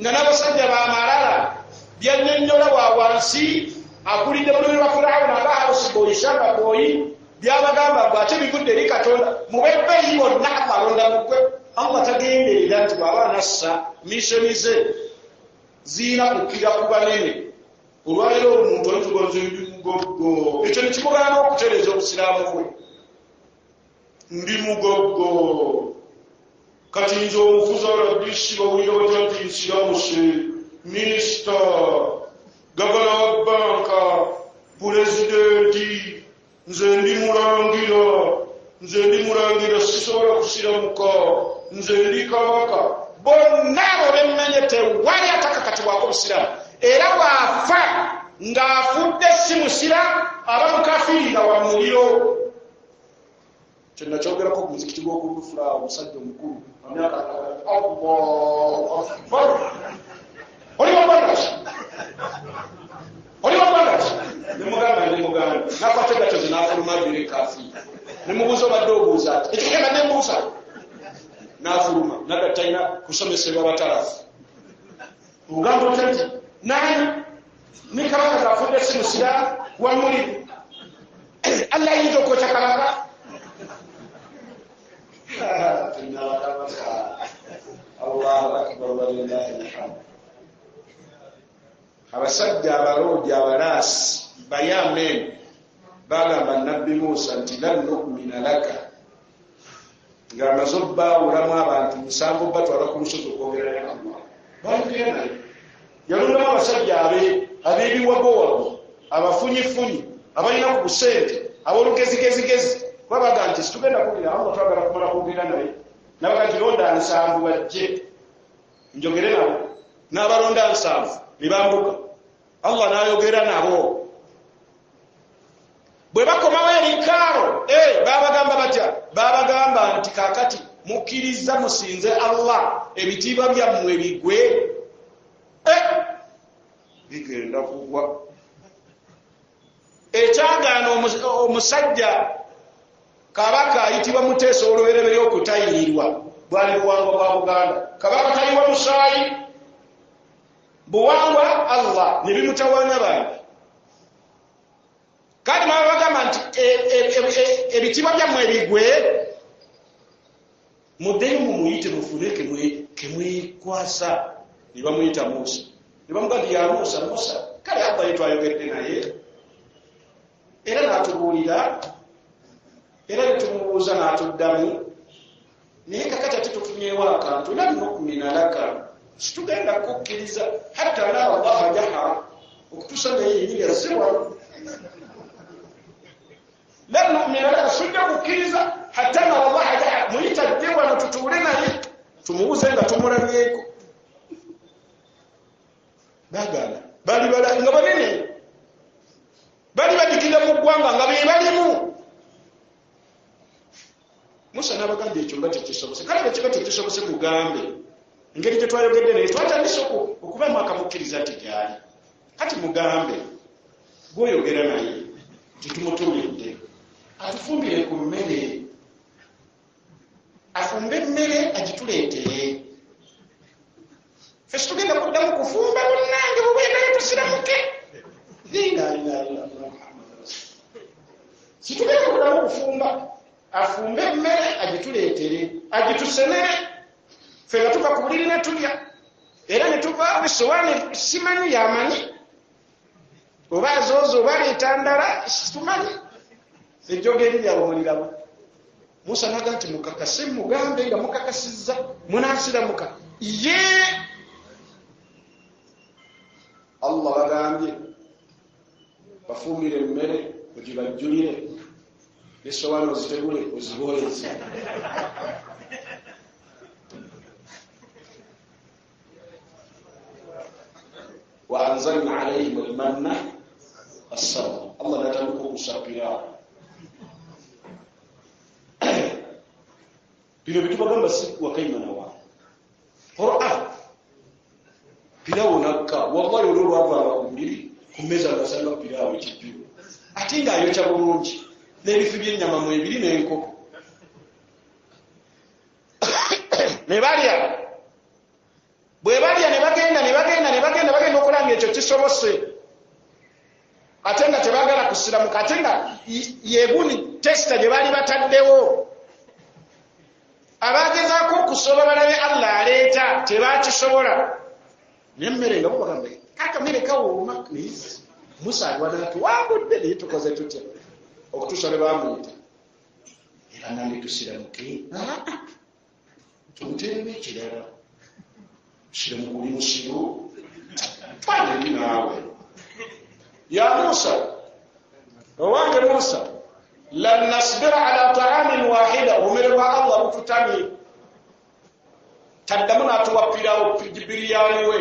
Nga n'abasajja b'amalala byannyonnyola wa wansi akulidde bulumi lwa Firawuna nga Hawusi Boyi Shamba Boyi byabagamba ngo ate bivudde eri Katonda mubebbeeyi bonna amalonda mugwe. Allah tagenderera nti bw'aba nassa mishoni ze ziina kukkira ku banene. Olwaleero omuntu olitugonza ndi ekyo nekimugaana okutereeza obusiraamu bwe. Ndi mugoggo kati nze omufuzi olabisi bawulira batya nti nsiraamuse minisita gavana wa banka pulezidenti nze ndi mulangira sisobola kusiramuka nze ndi kabaka. Bonna abo bemmenye tewali atakakatibwako busiraamu. Era bw'afa ng'afudde si musira aba mukafiri nga wa muliro. Kye nakyogerako ku muzikiti gw'okubufula omusajja omukulu amyaka Allahu Akbar. Oli wabandaki? Nemugamba nakwate gatozi n'afuluma bbiri kafiri. Nemubuuza obadde obuuza ati ekyo kenda nembuuza n'afuluma naga talina kusomesebwa batalafu. Ogamba otya nti nani ni kabaka gafudde si musiraamu wa muliro. Allah ayinza okwokya kabaka. Allahu Akbar walillahi alhamd. Abasajja abaloogi abalaasi bayamen bagamba Nabbi Muusa nti lan nu'mina laka ng'amaze obbaawulamu abantu musanvu batwala ku lusozi okwogera ne Allah. Baayogera naye yalondamu abasajja ab'ebiwagowago abafunyifunyi abalina ku busente ab'olugezigezigezi kuba baga nti situgenda kuwulira Allah twagala kumala kwogera naye nabaga nti londa nsanvu bajje njogere nabo n'abalonda nsanvu ne bambuka. Allah n'ayogera nabo. Bwe bakomawo eri Kaaro babagamba batya? Babagamba nti kaakati mukkiriza musinze Allah ebitiibwa byammwe bigwe. Bigenda kugwa. Ekyagaana omusajja kabaka ayitibwa Muteesa olubereberye okutayirirwa bwali buwangwa bwa Buganda. Kabaka taliwa musaayi, buwangwa Allah ne bimutawaanya bantu. Kati bagamba nti ebitiibwa byammwe ebigwe muddeyo mumuyite mufune kemwekwasa. Ne bamuyita Musa, ne bamugamba ya Musa, kale Allah yetwayogedde naye era n'atubuulira era ne tumubuuza n'atuddamu, naye kakati ate tufunyeewo akantu lam nu'mina laka, situgenda kukkiriza hatta nara Allaha jahara, okutuusa naye yennyini yazibwa. Lam nu'mina laka, sujja kukkiriza hatta nara Allaha jahara, muyita dde wano tutuule naye tumubuuze nga tumulamyeko. Bagala bali nga banene, bali badikira mu ggwanga nga be balimu. Musa n'abagamba ekyo nga tekisobose, kale bwe kiba tekisobose mugambe. Engeri gye twayogedde naye twatandise okubamu akamukkiriza nti gyali. Kati mugambe gw'oyogera naye tetumutumidde atufumbire ku mmere, afumbe emmere agituleetere. Ffe situgenda kuddamu kufumba bunnange bubwendayo tusiramuke. Situgenda kuddamu kufumba, afumbe emmere agituleetere, agitusenere, ffe nga tuva ku buliri ne tulya. Era ne tuva esowaani simanyi yamanyi, oba azooza oba aleeta ndala situmanyi, ejjoga eri lyabamuliramu. Musa n'agamba nti mukakase mugambe nga mukakasizza munaasiramuka. Ye Allah bagambye bafumbire emmere ogibajjulire, n'essowaani ozitegule ozibooleze. Wa anzalna alayhim almanna wassalwa, Allah n'atandika okusapira. Bino bitubagamba si wakaimanawa Qur'an pirawo nakka, wallahi olwo lwavaala ku buliri ku mmeeza ngasanga pirawo ekijjulo, ate ng'ayokya bulungi n'ebifi by'ennyama mwebiri n'enkoko. Ne balya, bwe balya ne bagenda okulanga ekyo kisobose, ate nga tebaagala kusiramuka, ate nga yeguni tesita gye baali bataddewo. Abagezaako okusoba balabe Allah aleeta tebakisobola. Nemmere nga mubagamba kakamere kawooma. Musa alwana atuwangudde naye tukoze tutya okutuusa ne bamuyita. Era nange tusiramuke, tumuteeremu ekirala, tusire mu kuli musiru twageri naawe. Ya Musa, owange Musa, lan nasbira ala ta'amin wahida, umirwa Allah bututami taddamu n'atuwapirawo biriyani we.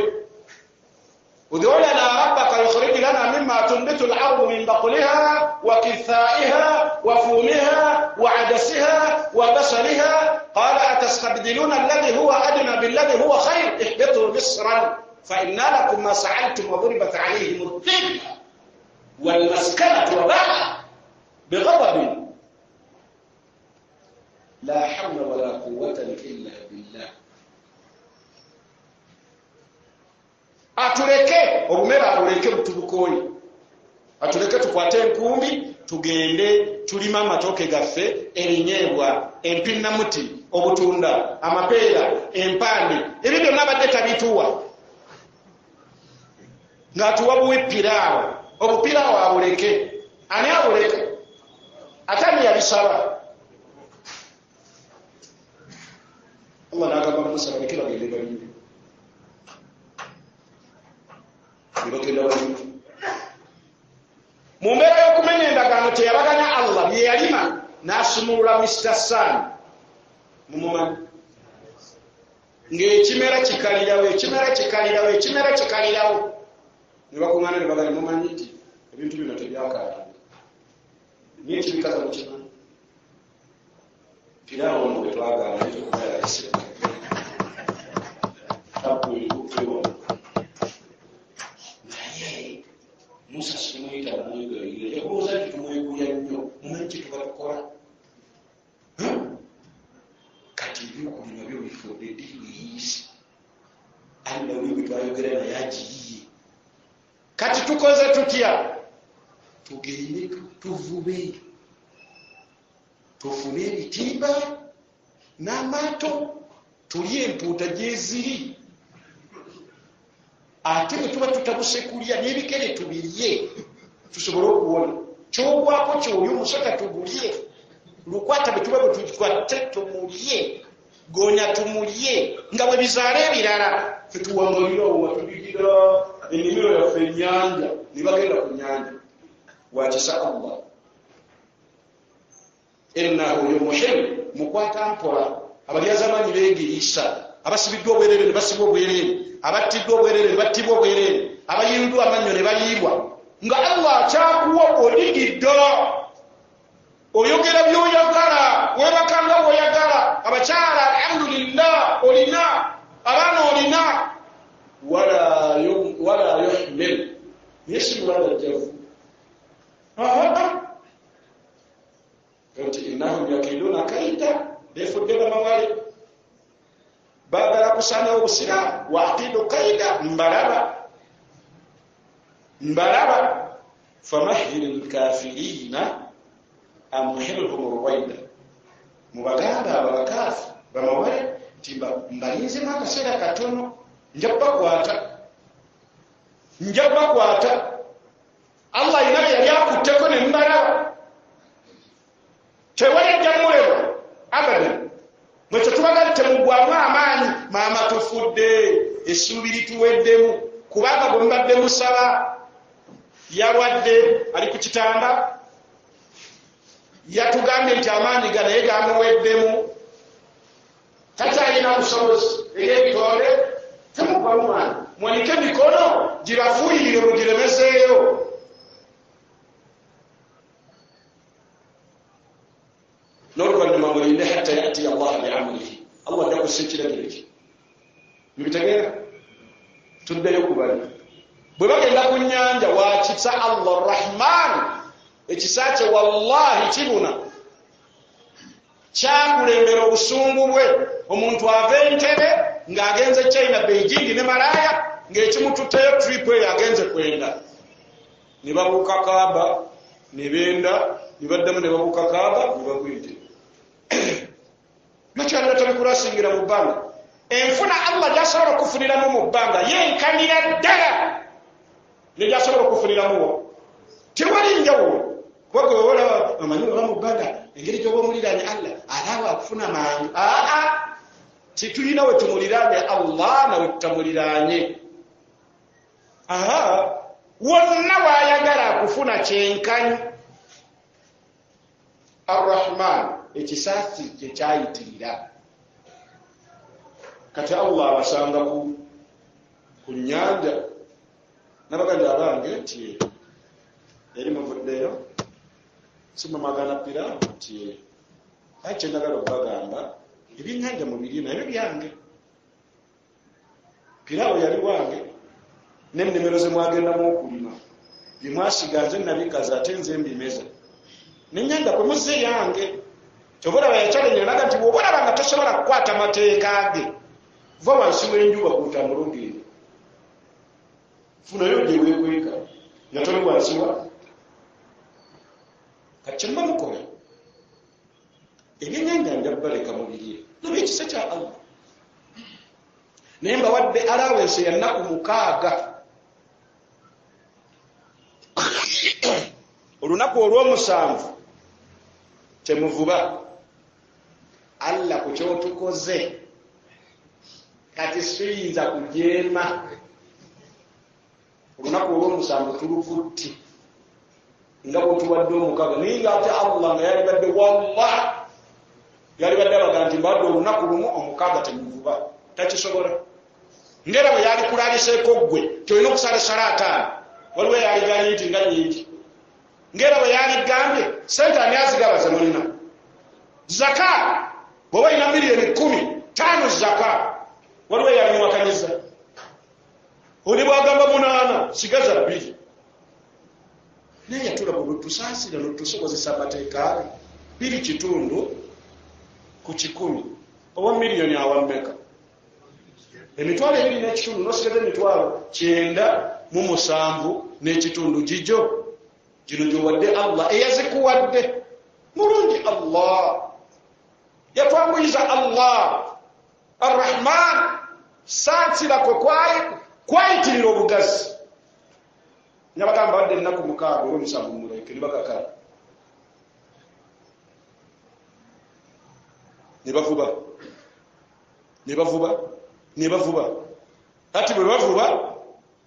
ud'u lana rabbaka yukhrij lana mimma tunbitu al-ardu min baqliha wa kithaiha wa fumiha wa adasiha wa basaliha qala atastabdiluna alladhi huwa adna billadhi huwa khayr ihbitu misran fa inna lakum ma sa'altum wa duribat alayhim ad-dhilla wal maskanatu wa ba'a بغضب لا حول ولا قوة إلا بالله. Atuleke obumera atuleke butubukoyi, atuleke tukwate enkumbi tugende tulima amatooke gaffe, erinyeebwa, empinnamuti, obutunda, amapeera, empande, ebyo byonna badde tabituwa ng'atuwa buwe piraawo. Obupiraawo abuleke. Ani abuleke? Atani yabisaba. Allah n'agamba Musa baleke bagende balime. Bagenda balime. Mu mbeera y'okumenya endagaano teyabaganya Allah, bye yalima n'asumulula Mr. Sun. Mumumanyi ng'ekimera kikalirawo. Ne bakuŋŋaana ne bagamba mumanyi nti ebintu bino tebyakaala. Niye kibikaza mu kimanyi. Piraawo ono bwe twagala naye tukubeera ese. Tabbulikuffewo. Naye Musa simuyita namwegayirira. Yabuuza nti tumweguya nnyo. Mumanyi kye tuba tukola. Kati ebyokulima byo tufudde ddiini alla wiwe twayogera naye agiyiye kati tukoze tutya tugende tuvube tufune ebitimba n'amaato tulye empuuta gyeziri ate bwe tuba tutabuse kulya n'ebikere tubirye tusobole okuwona kyobwako kyoli omusota tugulye lukwata bwe tuba bwe tukwate tumulye gonya tumulye nga bwe bizaala ebirala fetuwangalirawo watuligira ennimiro yaffe ennyanja ne bagenda ku nnyanja wakisa Allah innahu yumuhimu mukwata mpola abalyazamanyi beegiriisa abasibiddwa obwerere ne basibwa obwerere abattiddwa obwerere ne battibwa obwerere abayiruddwa amannyo ne baliibwa nga Allah akyakuwa odigidde oyogera by'oyagala weebakanga bw'oyagala abakyala alhamdulillah olina abaana olina wala yuhmil yesimulagajjavu nti innahum yakiduna kaida befudde bamawale baagala kusaanawo obusiraamu waakidu kaida mbalaba famahhil lkafirina amuhilhum ruwaida mubagamba abakaafi bamawale nti mbalinzemu akaseera katono nja bakwata Allah ina yali akutteko ne mbalaba tewalejja muleba abadan mwekyo tubaga temugwamu amaanyi maama tufudde essuubi lituweddemu kubanga bwe mbadde musaba yalwadde ali ku kitanda yatugambye nti amaanyi ganaye gamuweddemu takyalina busobozi ey'ebitonde temugwamu maanyi mwanike emikono girafuuyirire mugiremezeeyo n'oluvannyuma mulinde hatta yati Allah biamrihi Allah ajja kussa ekiragiro kye mubitegeera tuddeyo kubali bwe bagenda ku nnyanja wakisa Allah Rahman ekisa kye wallahi kibuna kyakulembera obusungu bwe omuntu ava Entebbe ng'agenze China Beijing ne Malaya ng'ekimututteyo trip eyo agenze kwenda ne babuuka Kaaba ne benda ne baddamu ne babuuka Kaaba ne bagwite nakyalira tabikulasingira mu bbanga enfuna Allah gyasobola okufuniramu mu bbanga yenkanira ddala ne gyasobola okufuniramuwo tewali njawulo kubagwe olaba amanyi oba mu bbanga engeri gyoba omuliraanye Allah alaawo akufuna mangu titulina we tumuliraanye Allah nawe tutamuliraanye wonna waayagala akufuna kyenkanyi Ar-Rahman ekisaasi kye kyayitirira kati Allah abasanga ku nnyanja n'abaganda abange nti eri muvuddeyo simamagana piraawo nti ayi kyendagala okubagamba ebyennyanja mubiri nabyo byange piraawo yali wange n'ennimiro ze mwagendamu okulima byemwasiga nze nabikaza ate nze mbimeza n'ennyanja kwe muzze yange kyobalaba yakyalenye naga nti bw'obalaba nga tosobola kukwata mateeka ge va wansi w'enjuba kuutambula ogenda funayo gye weekweka yatoli wansi wa kati mba mukola ebyennyanja njabaleka mubirye nabyo ekisa kya Allah naye mbawadde alawensi ya nnaku 6 olunaku olw'omusanvu temuvuba Allah ku kyotukoze kati siyinza kujeema olunaku olw'omusanvu tulukutti nga bwetuwadde 6 naye nga ate Allah nga yalibadde wallah yalibadde abaga nti mbadde olunaku lumu 6 temuvuba takisobola ngera bwe yali kulaliseeko ggwe tolina okusala salaata waliwo yaliganye nti nga nyingi ngera bwe yaligambye sente ani azigaba ze mulina zaka bw'oba olina miliyoni 10 zaka waliwo yalimwakanyiza oli bwagamba 8 sigaza 2 naye yatula bwe tusaasira notusobozesa amateeka 2 kitundu ku 100 owa miliyoni awammeka emitwalo 2 n'ekitundu nosigaza emitwalo 9 n'ekitundu gijo gino gyowadde Allah eyazikuwadde mulungi Allah yatwanguyiza Allah Ar-Rahman sansirako kwayitirira obugazi nyabagamba badde ennaku 6 olw'omusanvu muleke nibagakala nebavuba ati bwe bavuba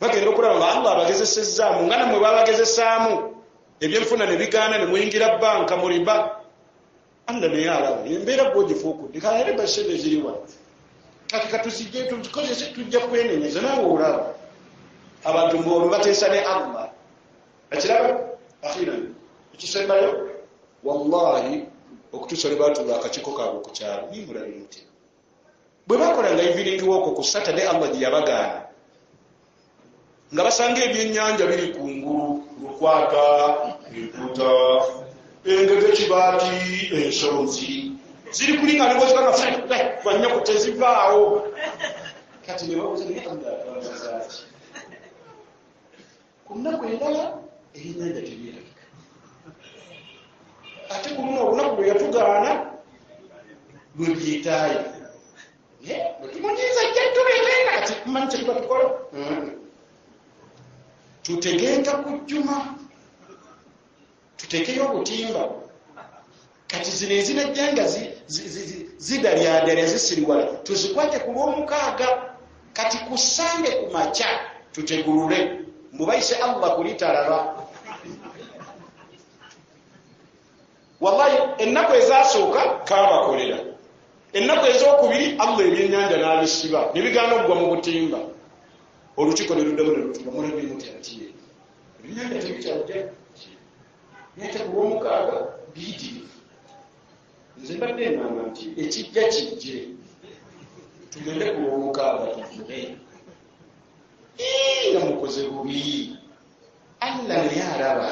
bagenda okulaba nga Allah abagezesezaamu nga namwe babagezesaamu ebyenfuna ne bigaana ne muyingira banka mu riba Allah naye alaba embeera gwogifuukudde kale basebe ziriwa kati katuzijje tukozese tujja kwenenyeza naawe olaba abantu ng'olwo bateesa ne Allah ekiraba akhiran ekisembayo wallahi okutusole baatula akakiko kaabwe ku kyalo nimulabe muti bwe bakolanga evening walk ku Saturday Allah gye yabagaana nga basanga ebyennyanja biri kungulu lukwata emputa engege kibaati ensonzi ziri kulinga nebozikanga banyako tezivaawo kati nebabuza neamdaazaki ku nnaku endala ebyennyanja tebirabika ate ku luno olunaku lwe yatugaana lwe byetaayo tumunyiza jjatubeetenga kati mmanyi kyetuba tukola tutegenda ku jjuma tutekeyo obutimba kati zino ezinajjanga zidalyadalya zisiriwala tuzikwate ku lw'omukaaga kati kusange ku makya tutegulule mubayise Allah kulitalaba wallahi ennaku ezasooka kaabakolera ennaku ez'okubiri Allah ebyennyanja n'abisiba ne bigaana okugwa mu butimba olukiiko ne luddamu ne lutuba mulabye muti ati ebyennyanja tebikyajja nete ku lw'omukaaga biyitirivu nze mbadde engamba nti ekijja kijje tugende ku lw'omukaaga tuvube nga mukoze bubi Allah naye alaba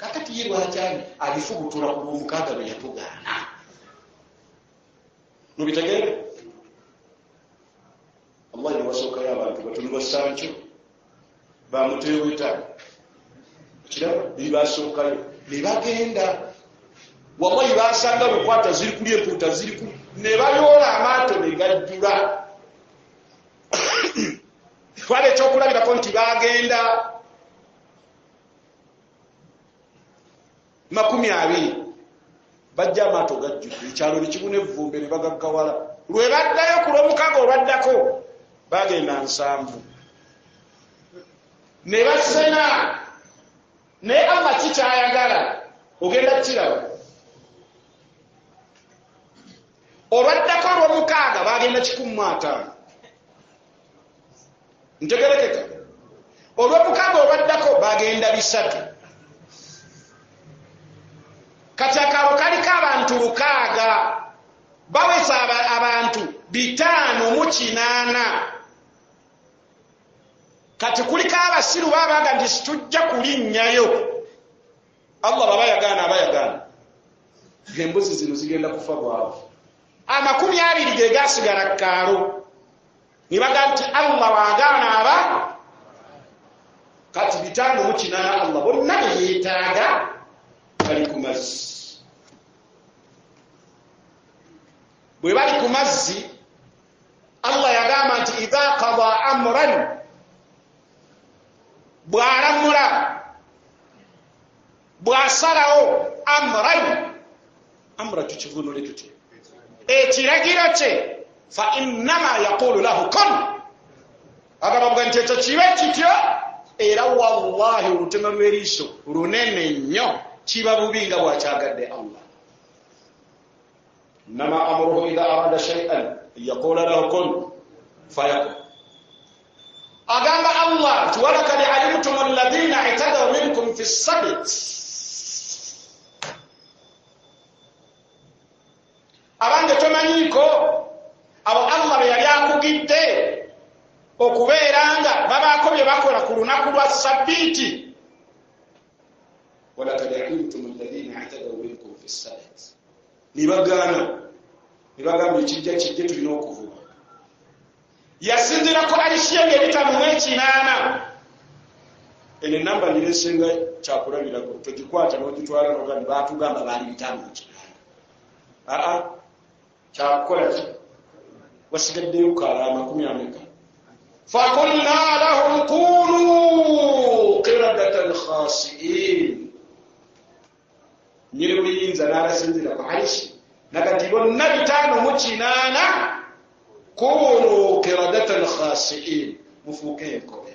kakati ye lwakyali alifubutula ku lw'omukaaga lwe yatugaana nubitegeere Allah yawasookayo abantu batono basancho bamuteweta kiraba bibasookayo ne bagenda wallahi basanga lukwata ziri kuli empuuta ziri kuli ne bayoola amaato ne gajjula twala ekyokulabirako nti bagenda 20 bajja amaato gajjudde ekyalo ne kibuna evvumbe ne bagaggawala lwe baddayo ku lw'omukaaga olwaddako bagenda 7 ne basena naye Allah kikyayagala ogenda kukiraba olwaddako olw'omukaaga bagenda 15 ntegerekeka olw'omukaaga olwaddako bagenda 3 kati akaalo kaliko abantu 6 bawesa abantu 508 kati kuliko abasiru babaga nti situjja kulinnyayo Allah babayagaana embuzi zino zigenda kufa bwavu 20 ge gasigala kaalo nibaga nti Allah wagaana aba kati 508 Allah bonna yeetaaga bali ku mazzi bwe bali ku mazzi Allah yagamba nti idha qada amran bw'alamula bw'asalawo amra tukivunule tuti ekiragiro kye fa innama yaqulu lahu kun agamba nti ekyo kibe kityo era wallahi olutema lw'eriiso lunene nnyo kiba bubi nga bw'akyagadde Allah innama amruhu idha arada shay'an yaqulu lahu kun fayakun agamba Allah nti walakad alimtum alladhina i'tadaw minkum fi as-sabt abange tomanyiiko abo Allah be yali akugidde okubeeranga babaako bye bakola ku lunaku lwa sabbiiti walakad alimtum alladhina i'tadaw minkum fi as-sabt nibagaana nibagamba ekijja kijje tulina okuvuba yasinzira ko alishyenge ebitamu mu ekinaana eno enamba niresenga kyakulabirako togikwata n'ogitwala n'ogamba baatugamba baali bitamu mu kinaana kyakukola ki wasigaddeyo kaala 40 fakulna lahum kunu qiradatan khasiin nyiri buyinza n'alasinzira ku alishi nakati bonna 5 mu kinaana kunu qiradatan khasiin mufuuke enkobe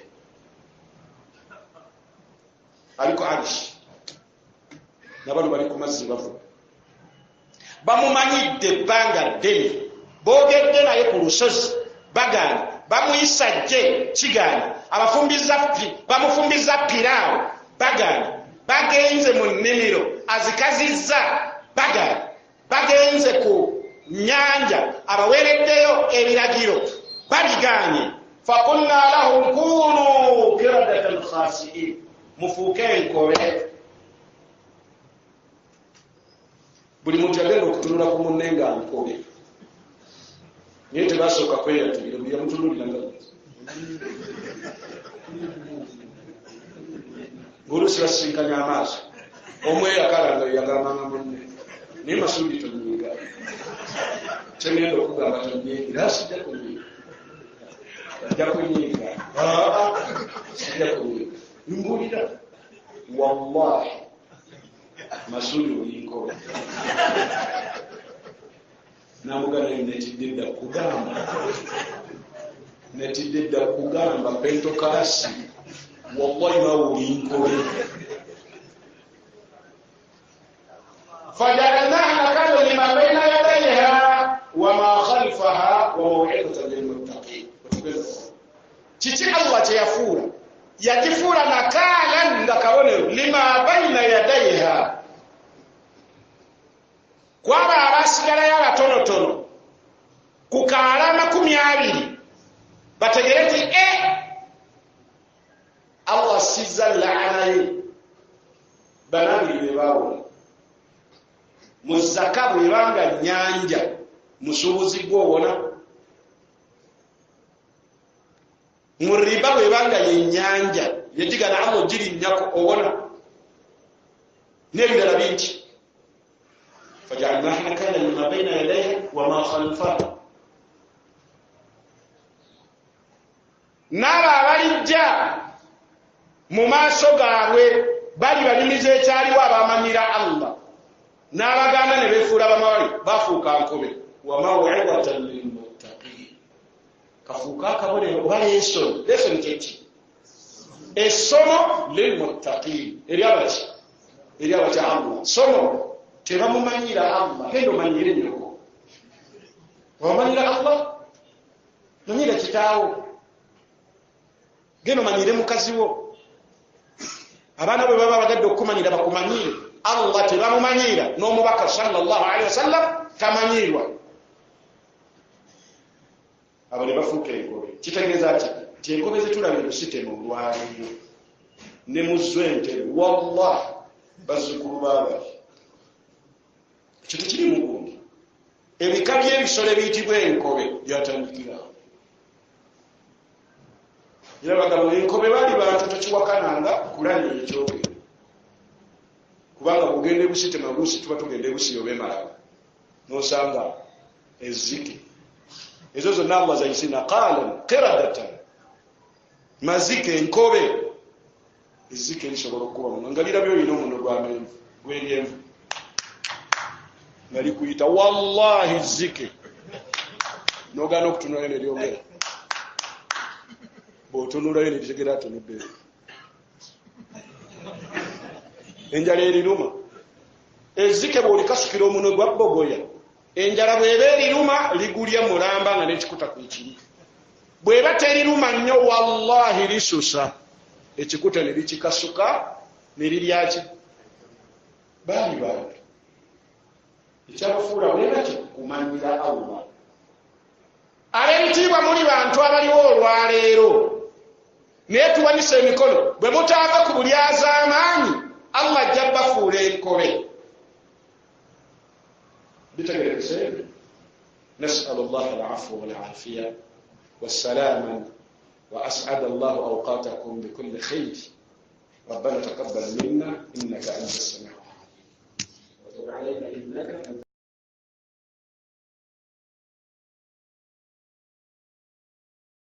aliko alishi nabano bali ku mazzi bavuga bamumanyidde ebbanga ddene boogedde naye ku lusozi bagaana bamuyisa jje kigaana bamufumbiza piraawo bagaana bagenze mu nnimiro azikazizza bagaana bagenze ku nnyanja abaweereddeyo ebiragiro babigaanye fakulna lahum kunu qiradatan khasiin mufuuke enkobe buli muntu yagenda okutunula ku munne nga nkobe naye tebasooka kweyatulira buli yamutunuliranga ng'oluusi basisinkanya amaaso omu eyakalanga yagambanga munne naye Masudi tonyiiga kyengenda okugamba tonyiigira sijja kunyiiga ajja kunyiiga sijja kunyiiga mbuulira wallahi Masudi olinkobe namugana netidde dda kugamba pentokasi wallahi mawulinkobe fajalnaha nakala lima baina yadayha wama khalfaha wa maw'idatan lilmuttaqin kiki Allah kyeyafuula yakifuula nakalan nga kabonero lima baina yadayha kwaba abasigalayo abatonotono ku kaala 20 bategere nti Allah sizza laanaye banabiri bebawona mu zaka bwebanga nnyanja musuubuzi gwowona mu riba bwebanga yennyanja yegigana Allah ogirinnyako owona n'ebirala bingi فجعلناها نكالا لما بين يديها وما خلفها naba abalijja mu maaso gaabwe bali balimiza ekyaliwo abamanyira Allah n'abaganda ne beefuula bamawali bafuuka nkobe wa maw'idatan lilmuttaqin kafuuka akabonero oba lesoni kyeki essomo lilmuttaqin eri abaki Allah somo tebamumanyira Allah kendo manyire nyoko wamanyira Allah manyira kitaawo geno manyire mukazi wo abaana bwe baba bagadde okumanyira bakumanyire Allah tebamumanyira n'omubaka sallallahu alaihi wasallam tamanyirwa abo ne bafuuka enkobe kitegeeza ki enkobe zetulabye lusitemu olwaliyo ne muzwente wallahi bazzukulu baabali ekyo tekiri mugundi ebika by'ebisolo ebiyitibwa enkobe byatandikira era bagamba enkobe baali bantu tokiwakananga kulanya ekyogero kubanga bugenda ebusitema oluusi tuba tugenda ebusi obemalaba nosanga ezzike ezo zonna Allah zayise naqalan qiradatan mazike enkobe ezzike lisobola okuba nga lirabyo olina omuno gw'amenvu gw'eryenvu nali kuyita wallahi zike nogana okutunula ne lyongera bw'otunulayo ne litegera atunudde enjala eriruma ezzike bw'olikasukira omunwe gwa bbogoya enjala bw'eba eriruma ligulya mulamba nga n'ekikuta ku ekiri bw'eba teriruma nnyo wallahi lisusa ekikuta ne likikasuka ne liryaki baali bantu ekyabafuula bwebaki kumanyira Allah ab'ebitiibwa muli bantu abaliwo olwaleero naye tuwanyisa emikono bwe mutaava ku bulyaz'amaanyi Allah ajja bafuula enkobe bitegerekese نسأل الله العفو والعافية والسلام، وأسعد الله أوقاتكم بكل خير. ربنا تقبل منا إنك أنت السميع العليم وتب علينا إنك